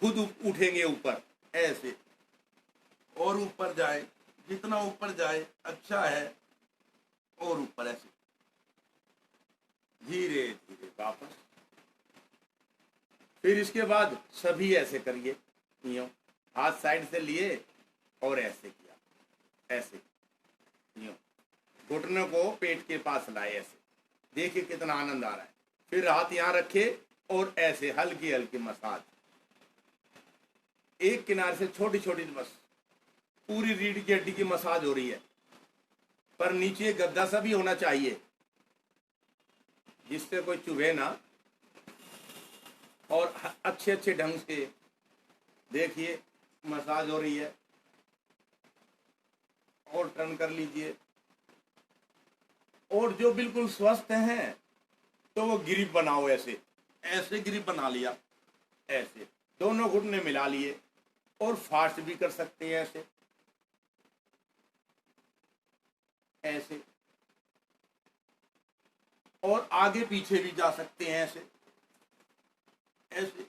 खुद उठेंगे ऊपर ऐसे, और ऊपर जाए, जितना ऊपर जाए अच्छा है, और ऊपर ऐसे धीरे धीरे वापस। फिर इसके बाद सभी ऐसे करिए, यूं हाथ साइड से लिए और ऐसे किया, ऐसे यूं घुटनों को पेट के पास लाए ऐसे। देखिए कितना आनंद आ रहा है। फिर हाथ यहां रखे और ऐसे हल्की हल्की मसाज, एक किनारे से छोटी छोटी, बस पूरी रीढ़ की हड्डी की मसाज हो रही है, पर नीचे गद्दा सा भी होना चाहिए जिससे कोई चुभे ना, और अच्छे अच्छे ढंग से देखिए मसाज हो रही है। और टर्न कर लीजिए। और जो बिल्कुल स्वस्थ हैं तो वो ग्रिप बनाओ ऐसे, ऐसे ग्रिप बना लिया ऐसे, दोनों घुटने मिला लिए, और फास्ट भी कर सकते हैं ऐसे ऐसे, और आगे पीछे भी जा सकते हैं ऐसे ऐसे।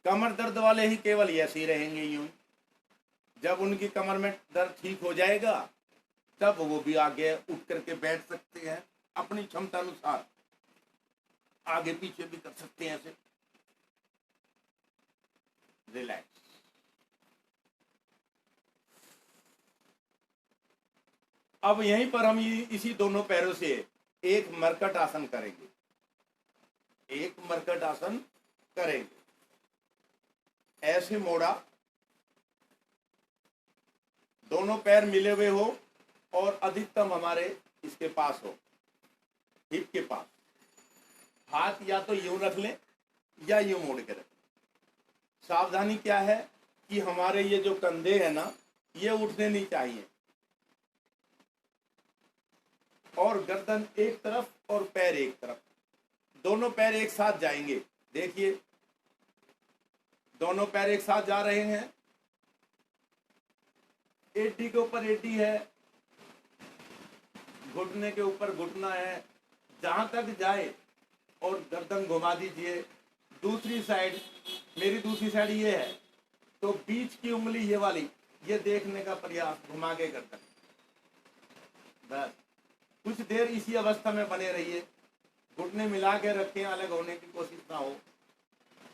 कमर दर्द वाले ही केवल ऐसे ही रहेंगे यूं। जब उनकी कमर में दर्द ठीक हो जाएगा तब वो भी आगे उठ करके बैठ सकते हैं, अपनी क्षमता अनुसार आगे पीछे भी कर सकते हैं ऐसे। रिलैक्स। अब यहीं पर हम इसी दोनों पैरों से एक मरकट आसन करेंगे, एक मरकट आसन करेंगे। ऐसे मोड़ा, दोनों पैर मिले हुए हो और अधिकतम हमारे इसके पास हो, हिप के पास। हाथ या तो यूं रख लें या यूं मोड़ के रखें। सावधानी क्या है कि हमारे ये जो कंधे हैं ना, ये उठने नहीं चाहिए, और गर्दन एक तरफ और पैर एक तरफ, दोनों पैर एक साथ जाएंगे। देखिए दोनों पैर एक साथ जा रहे हैं, एडी के ऊपर एडी है, घुटने के ऊपर घुटना है, जहां तक जाए, और गर्दन घुमा दीजिए। दूसरी साइड, मेरी दूसरी साइड ये है, तो बीच की उंगली ये वाली, ये देखने का प्रयास, घुमा के गर्दन। बस कुछ देर इसी अवस्था में बने रहिए, घुटने मिला के रखें, अलग होने की कोशिश ना हो।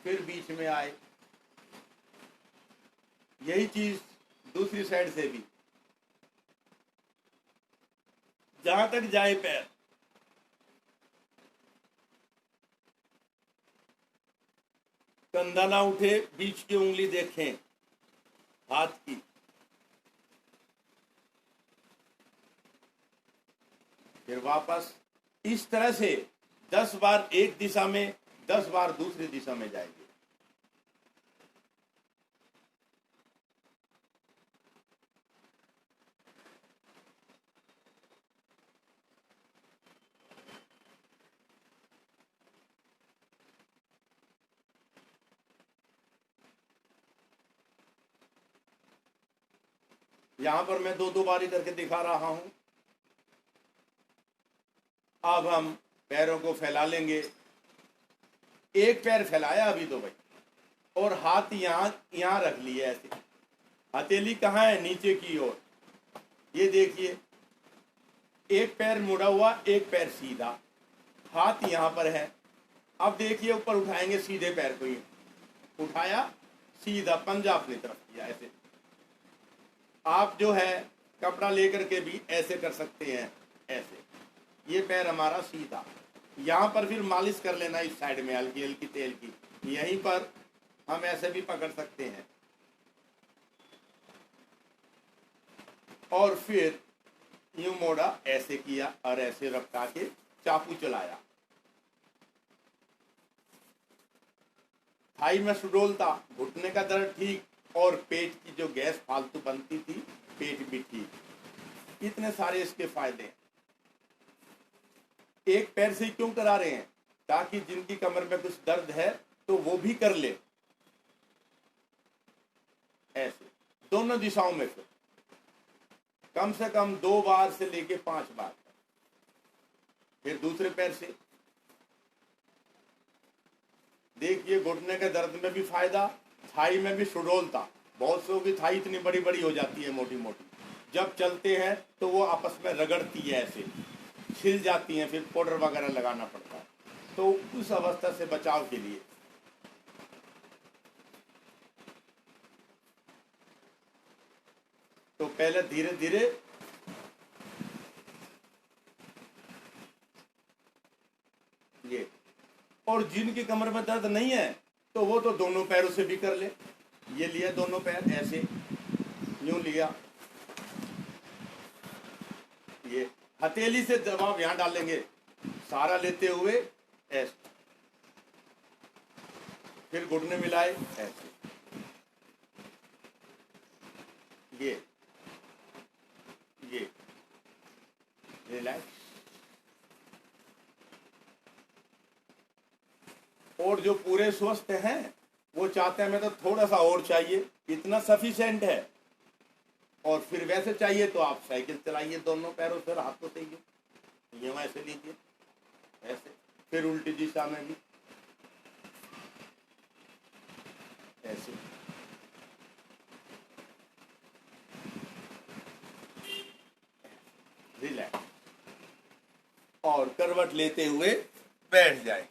फिर बीच में आए, यही चीज दूसरी साइड से भी, जहां तक जाए पैर। कंधा ना उठे, बीच की उंगली देखें हाथ की। फिर वापस इस तरह से 10 बार एक दिशा में, 10 बार दूसरी दिशा में जाएंगे। यहां पर मैं दो बारी करके दिखा रहा हूं। अब हम पैरों को फैला लेंगे। एक पैर फैलाया अभी तो भाई, और हाथ यहां रख लिए ऐसे, हथेली कहाँ है? नीचे की ओर। ये देखिए, एक पैर मुड़ा हुआ, एक पैर सीधा, हाथ यहां पर है। अब देखिए ऊपर उठाएंगे सीधे पैर को, ये उठाया, सीधा पंजा अपनी तरफ किया। ऐसे आप जो है कपड़ा लेकर के भी ऐसे कर सकते हैं, ऐसे। ये पैर हमारा सीधा, यहां पर फिर मालिश कर लेना इस साइड में हल्की हल्की तेल की। यहीं पर हम ऐसे भी पकड़ सकते हैं, और फिर यूं मोड़ा, ऐसे किया और ऐसे रखा के चाकू चलाया। थाई में सुडोलता, घुटने का दर्द ठीक, और पेट की जो गैस फालतू बनती थी, पेट भी ठीक। इतने सारे इसके फायदे हैं। एक पैर से क्यों करा रहे हैं? ताकि जिनकी कमर में कुछ दर्द है तो वो भी कर ले, ऐसे दोनों दिशाओं में। फिर कम से कम 2 बार से लेके 5 बार। फिर दूसरे पैर से देखिए, घुटने के दर्द में भी फायदा, थाई में भी सुडोलता। बहुत सौ की थाई इतनी बड़ी बड़ी हो जाती है, मोटी मोटी, जब चलते हैं तो वो आपस में रगड़ती है, ऐसे छिल जाती हैं, फिर पाउडर वगैरह लगाना पड़ता है। तो उस अवस्था से बचाव के लिए तो पहले धीरे धीरे ये, और जिनकी कमर में दर्द नहीं है तो वो तो दोनों पैरों से भी कर ले। ये लिया दोनों पैर, ऐसे यूं लिया, ये हथेली से दबाव यहां डालेंगे, सारा लेते हुए ऐसे, फिर घुटने मिलाए ऐसे, ये रिलैक्स। और जो पूरे स्वस्थ हैं वो चाहते हैं हमें तो थोड़ा सा और चाहिए, इतना सफिशिएंट है। और फिर वैसे चाहिए तो आप साइकिल चलाइए दोनों पैरों से, हाथों से, ये ऐसे लीजिए, ऐसे, फिर उल्टी दिशा में भी ऐसे। रिलैक्स, और करवट लेते हुए बैठ जाए।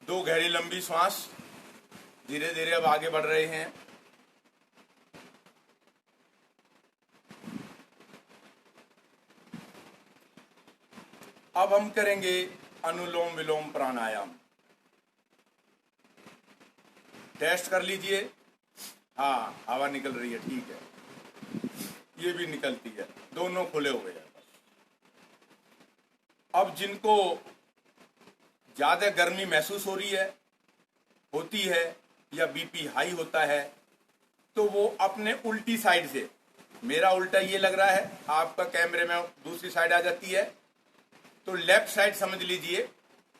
दो गहरी लंबी सांस, धीरे धीरे अब आगे बढ़ रहे हैं। अब हम करेंगे अनुलोम विलोम प्राणायाम। टेस्ट कर लीजिए। हाँ, हवा निकल रही है, ठीक है, ये भी निकलती है, दोनों खुले हुए हैं। अब जिनको ज्यादा गर्मी महसूस हो रही है, होती है, या बीपी हाई होता है, तो वो अपने उल्टी साइड से, मेरा उल्टा ये लग रहा है, आपका कैमरे में दूसरी साइड आ जाती है, तो लेफ्ट साइड समझ लीजिए,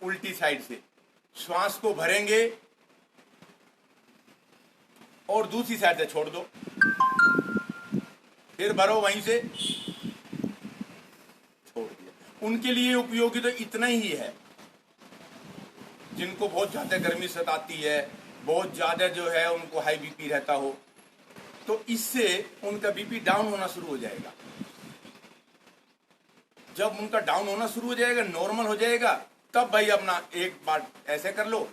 उल्टी साइड से श्वास को भरेंगे और दूसरी साइड से छोड़ दो, फिर भरो वहीं से, छोड़ दिया। उनके लिए उपयोगी तो इतना ही है जिनको बहुत ज्यादा गर्मी सताती है, बहुत ज्यादा जो है उनको हाई बीपी रहता हो, तो इससे उनका बीपी डाउन होना शुरू हो जाएगा। जब उनका डाउन होना शुरू हो जाएगा, नॉर्मल हो जाएगा, तब भाई अपना एक बार ऐसे कर लो,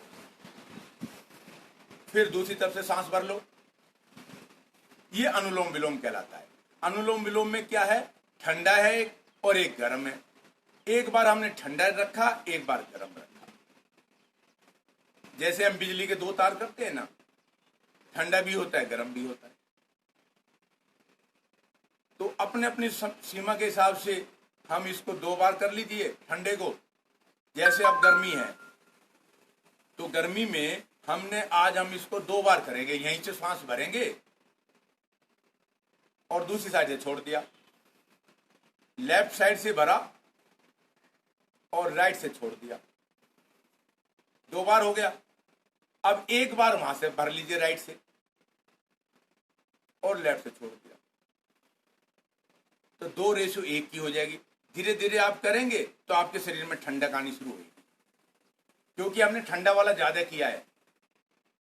फिर दूसरी तरफ से सांस भर लो। ये अनुलोम विलोम कहलाता है। अनुलोम विलोम में क्या है, ठंडा है एक और एक गर्म है। एक बार हमने ठंडा रखा, एक बार गर्म रखा। जैसे हम बिजली के 2 तार करते हैं ना, ठंडा भी होता है, गर्म भी होता है। तो अपने अपनी सीमा के हिसाब से हम इसको 2 बार कर लीजिए ठंडे को। जैसे अब गर्मी है, तो गर्मी में हमने आज हम इसको 2 बार करेंगे, यहीं से सांस भरेंगे और दूसरी साइड से छोड़ दिया, लेफ्ट साइड से भरा और राइट से छोड़ दिया, 2 बार हो गया। अब एक बार वहां से भर लीजिए राइट से और लेफ्ट से छोड़ दिया, तो 2:1 की हो जाएगी। धीरे धीरे आप करेंगे तो आपके शरीर में ठंडक आनी शुरू होगी। क्योंकि हमने ठंडा वाला ज्यादा किया है।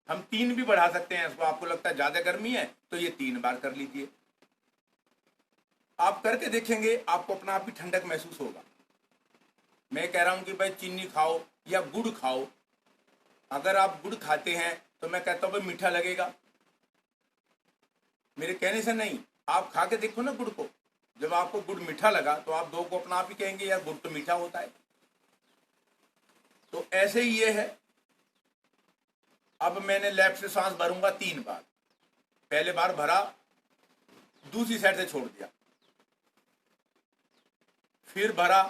हम 3 भी बढ़ा सकते हैं इसको, आपको लगता है ज्यादा गर्मी है तो ये 3 बार कर लीजिए। आप करके देखेंगे, आपको अपना आप ही ठंडक महसूस होगा। मैं कह रहा हूं कि भाई चीनी खाओ या गुड़ खाओ। अगर आप गुड़ खाते हैं तो मैं कहता हूं भाई मीठा लगेगा, मेरे कहने से नहीं, आप खा के देखो ना गुड़ को। जब आपको गुड़ मीठा लगा तो आप 2 को अपना आप ही कहेंगे यार गुड़ तो मीठा होता है। तो ऐसे ही ये है। अब मैंने लेफ्ट से सांस भरूंगा 3 बार। पहले बार भरा, दूसरी साइड से छोड़ दिया, फिर भरा,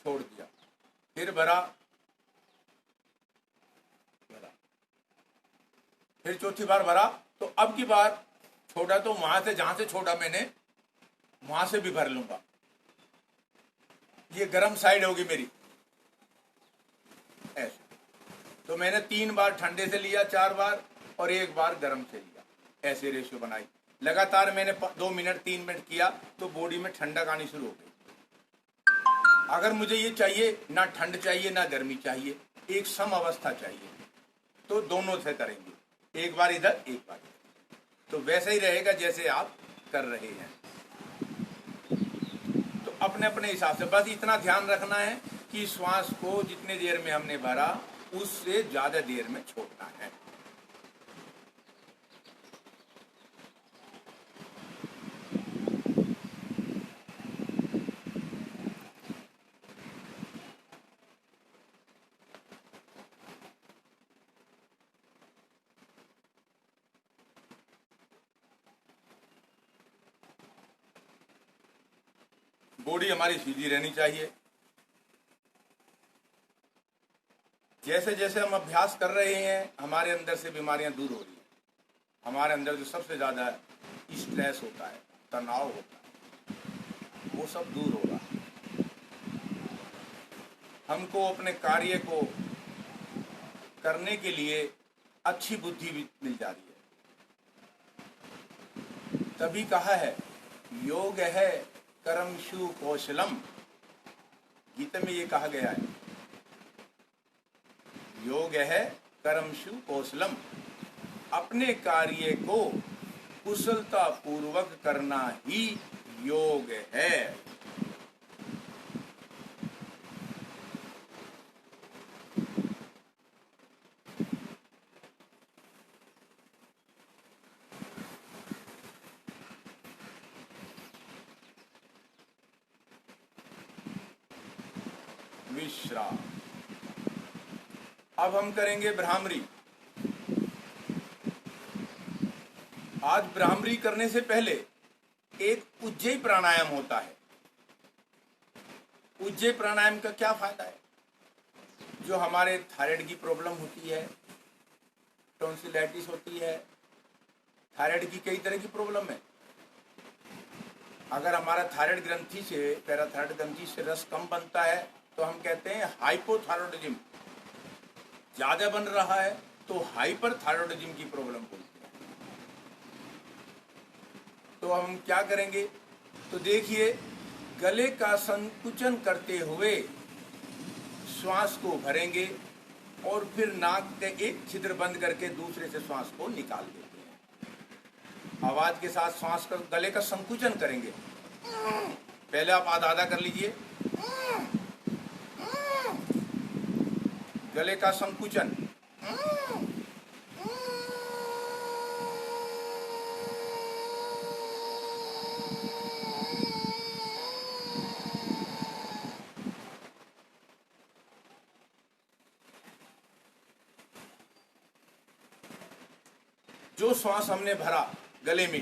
छोड़ दिया, फिर भरा, फिर चौथी बार भरा। तो अब की बार छोड़ा तो वहां से, जहां से छोड़ा मैंने वहां से भी भर लूंगा। ये गर्म साइड होगी मेरी, ऐसे। तो मैंने 3 बार ठंडे से लिया, 4 बार, और 1 बार गर्म से लिया, ऐसे रेशियो बनाई। लगातार मैंने 2 मिनट 3 मिनट किया तो बॉडी में ठंडक आनी शुरू हो गई। अगर मुझे ये चाहिए, ना ठंड चाहिए ना गर्मी चाहिए, एक सम अवस्था चाहिए, तो दोनों से करेंगे, 1 बार इधर 1 बार इधर। तो वैसे ही रहेगा जैसे आप कर रहे हैं। तो अपने अपने हिसाब से बस इतना ध्यान रखना है कि श्वास को जितने देर में हमने भरा उससे ज्यादा देर में छोड़ना है। बॉडी हमारी सीधी रहनी चाहिए। जैसे जैसे हम अभ्यास कर रहे हैं हमारे अंदर से बीमारियां दूर हो रही हैं। हमारे अंदर जो सबसे ज्यादा स्ट्रेस होता है, तनाव होता है, वो सब दूर होगा। हमको अपने कार्य को करने के लिए अच्छी बुद्धि भी मिल जा रही है। तभी कहा है योग है कर्मशु कौशलम, गीता में ये कहा गया है, योग है कर्मशु कौशलम। अपने कार्य को कुशलता पूर्वक करना ही योग है। विश्राम। अब हम करेंगे भ्रामरी। आज भ्रामरी करने से पहले एक उज्जयी प्राणायाम होता है। उज्जयी प्राणायाम का क्या फायदा है? जो हमारे थायराइड की प्रॉब्लम होती है, टॉन्सिलाइटिस होती है, थायराइड की कई तरह की प्रॉब्लम है। अगर हमारा थायराइड ग्रंथि से, पैराथायराइड ग्रंथि से रस कम बनता है तो हम कहते हैं हाइपोथायरॉयडिज्म। ज्यादा बन रहा है तो हाइपर थायरॉयडिज्म की प्रॉब्लम बोलते हैं। तो हम क्या करेंगे? तो देखिए, गले का संकुचन करते हुए श्वास को भरेंगे और फिर नाक के एक छिद्र बंद करके दूसरे से श्वास को निकाल देते हैं। आवाज के साथ श्वास का, गले का संकुचन करेंगे। पहले आप आधा आधा कर लीजिए। गले का संकुचन, जो श्वास हमने भरा गले में,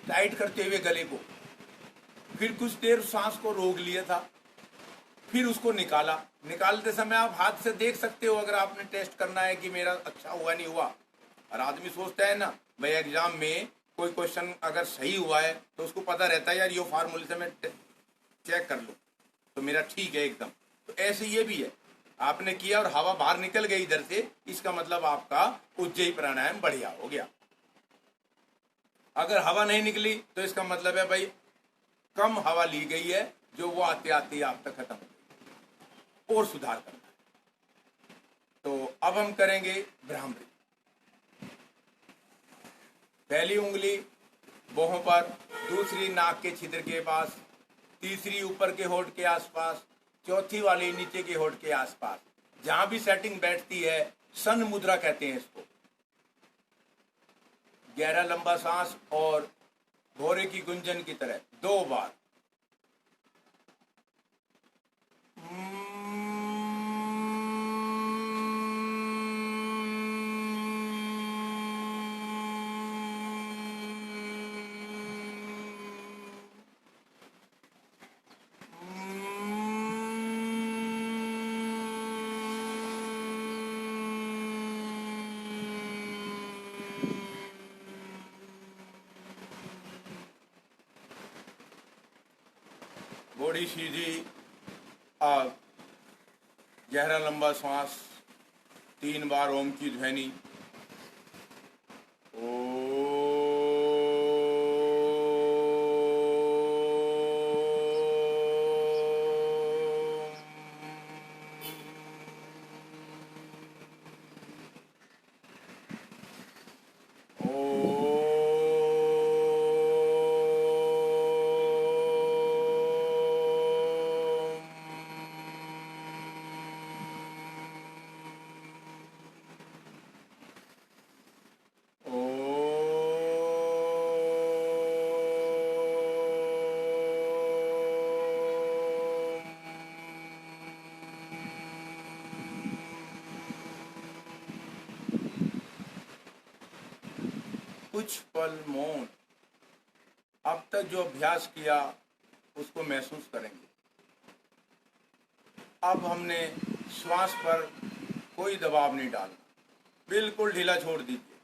टाइट करते हुए गले को, फिर कुछ देर सांस को रोक लिया था, फिर उसको निकाला। निकालते समय आप हाथ से देख सकते हो, अगर आपने टेस्ट करना है कि मेरा अच्छा हुआ नहीं हुआ। और आदमी सोचता है ना भाई एग्जाम में कोई क्वेश्चन अगर सही हुआ है तो उसको पता रहता है यार ये फार्मूले से मैं चेक कर लूं तो मेरा ठीक है एकदम। तो ऐसे ये भी है, आपने किया और हवा बाहर निकल गई इधर से, इसका मतलब आपका उज्जयी प्राणायाम बढ़िया हो गया। अगर हवा नहीं निकली तो इसका मतलब है भाई कम हवा ली गई है जो वो आते आते आप तक खत्म हो गई और सुधार करना है। तो अब हम करेंगे भ्रामरी। पहली उंगली भौहों पर, दूसरी नाक के छिद्र के पास, तीसरी ऊपर के होंठ के आसपास, चौथी वाली नीचे के होंठ के आसपास। जहां भी सेटिंग बैठती है सन मुद्रा कहते हैं इसको। गहरा लंबा सांस और घोड़े की गुंजन की तरह 2 बार। बॉडी सीधी, गहरा लंबा श्वास, 3 बार ओम की ध्वनि। कुछ पल मौन। अब तक जो अभ्यास किया उसको महसूस करेंगे। अब हमने श्वास पर कोई दबाव नहीं डालना, बिल्कुल ढीला छोड़ दीजिए।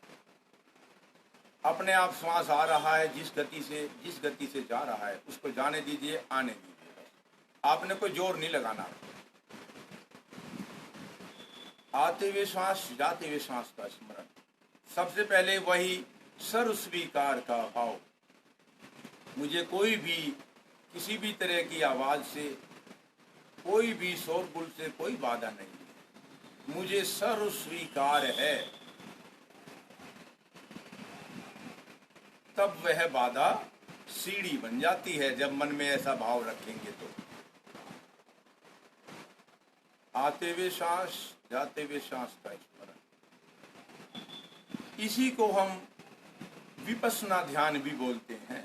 अपने आप श्वास आ रहा है, जिस गति से जा रहा है उसको जाने दीजिए, आने दीजिए। बस आपने कोई जोर नहीं लगाना। आते हुए श्वास, जाते हुए श्वास का स्मरण। सबसे पहले वही सर्व स्वीकार का भाव। मुझे कोई भी किसी भी तरह की आवाज से, कोई भी शोरगुल से कोई बाधा नहीं है, मुझे सर्व स्वीकार है। तब वह बाधा सीढ़ी बन जाती है जब मन में ऐसा भाव रखेंगे तो। आते हुए सांस, जाते हुए सांस का स्मरण। इसी को हम विपश्यना ध्यान भी बोलते हैं।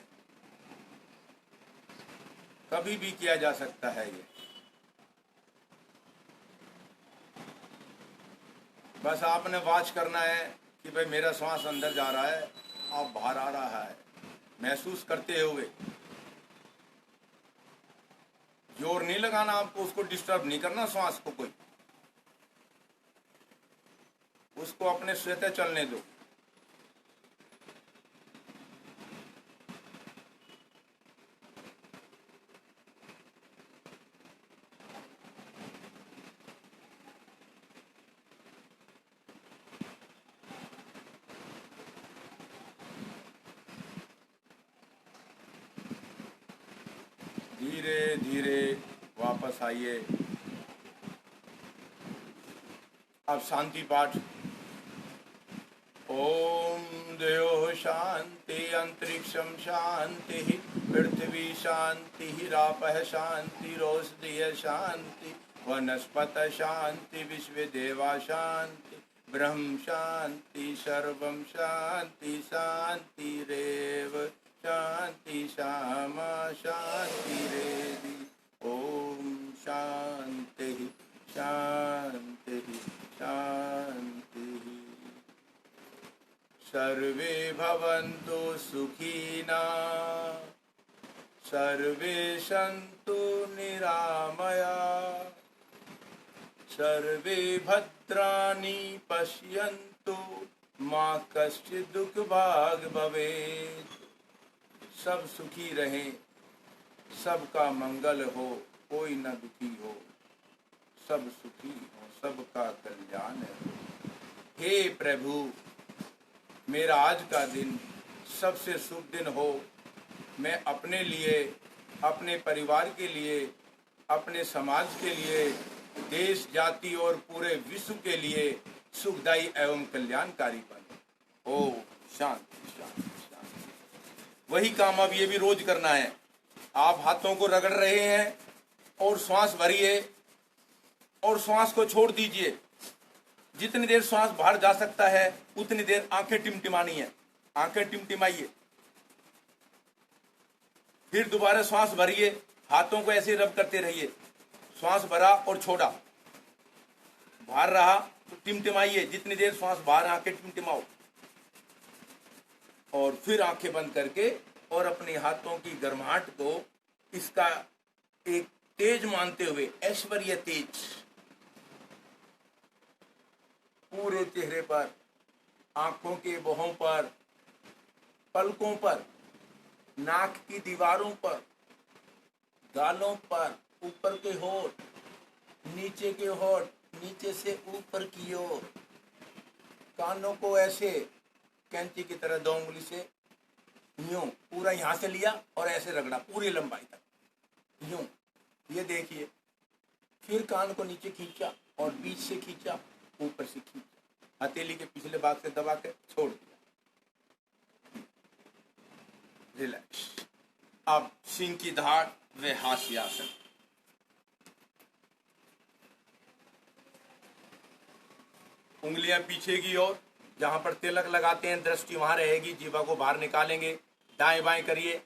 कभी भी किया जा सकता है ये। बस आपने वाच करना है कि भाई मेरा श्वास अंदर जा रहा है और बाहर आ रहा है, महसूस करते हुए। जोर नहीं लगाना आपको, उसको डिस्टर्ब नहीं करना श्वास को कोई, उसको अपने स्वतः चलने दो। धीरे धीरे वापस आइए। अब शांति पाठ। ओम देव शांति, अंतरिक्षम शांति, पृथ्वी शांति, रापः शांति, रोषधीय शांति, वनस्पत शांति, विश्व देवा शांति, ब्रह्म शांति, सर्वम शांति शांति रेव शांति श्यामा शांति रेवि। ओम शांति शांति शांति। सर्वे भवन्तु सुखिना, सर्वे सन्तु निरामया, सर्वे भद्राणि पश्यन्तु मा कश्चित् दुःखभाग् भवेत्। सब सुखी रहें, सबका मंगल हो, कोई न दुखी हो, सब सुखी हो, सबका कल्याण हो। हे प्रभु, मेरा आज का दिन सबसे शुभ दिन हो। मैं अपने लिए अपने परिवार के लिए, अपने समाज के लिए, देश जाति और पूरे विश्व के लिए सुखदायी एवं कल्याणकारी बने। ओ शांति शांति शांति। वही काम अब ये भी रोज करना है। आप हाथों को रगड़ रहे हैं और श्वास भरिए और श्वास को छोड़ दीजिए। जितनी देर श्वास बाहर जा सकता है उतनी देर आंखें टिमटिमानी है, आंखें टिमटिमाइए। फिर दोबारा श्वास भरिए, हाथों को ऐसे रब करते रहिए। श्वास भरा और छोड़ा, बाहर रहा तो टिमटिमाइए। जितनी देर श्वास बाहर, आंखें टिमटिमाओ और फिर आंखें बंद करके और अपने हाथों की गर्माहट को, इसका एक तेज मानते हुए, ऐश्वर्य तेज पूरे चेहरे पर, आंखों के बोहों पर, पलकों पर, नाक की दीवारों पर, गालों पर, ऊपर के होठ, नीचे के होठ, नीचे से ऊपर की ओर, कानों को ऐसे कैंची की तरह 2 उंगली से यूं पूरा यहां से लिया और ऐसे रगड़ा पूरी लंबाई तक, यूं। ये देखिए। फिर कान को नीचे खींचा और बीच से खींचा, ऊपर से खींचा, हथेली के पिछले भाग से दबा के छोड़ दिया। रिलैक्स। अब सिंह की धाड़ व हास्यासन। उंगलियां पीछे की ओर, जहां पर तिलक लगाते हैं दृष्टि वहां रहेगी। जीवा को बाहर निकालेंगे, दाएं बाएं करिए।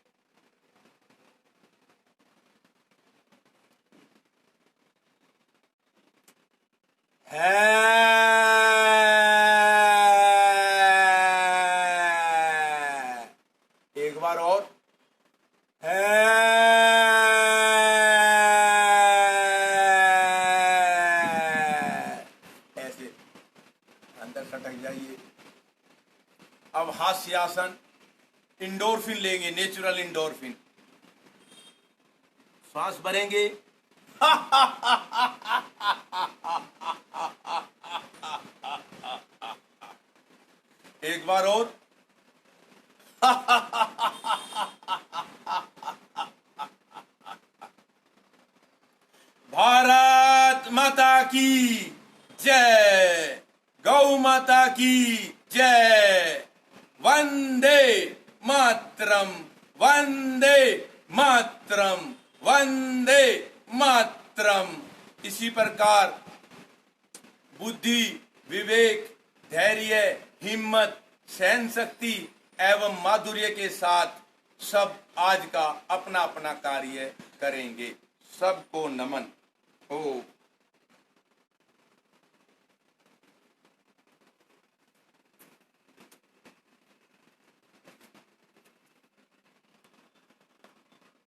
एक बार और। ऐसे अंदर सटक जाइए। अब हास्यासन, इंडोरफिन लेंगे, नेचुरल इंडोरफिन। श्वास भरेंगे एक बार और। भारत माता की जय, गौ माता की जय, वंदे मातरम, वंदे मातरम, वंदे मातरम। इसी प्रकार बुद्धि, विवेक, धैर्य, हिम्मत, सहन शक्ति एवं माधुर्य के साथ सब आज का अपना अपना कार्य करेंगे। सबको नमन। ओ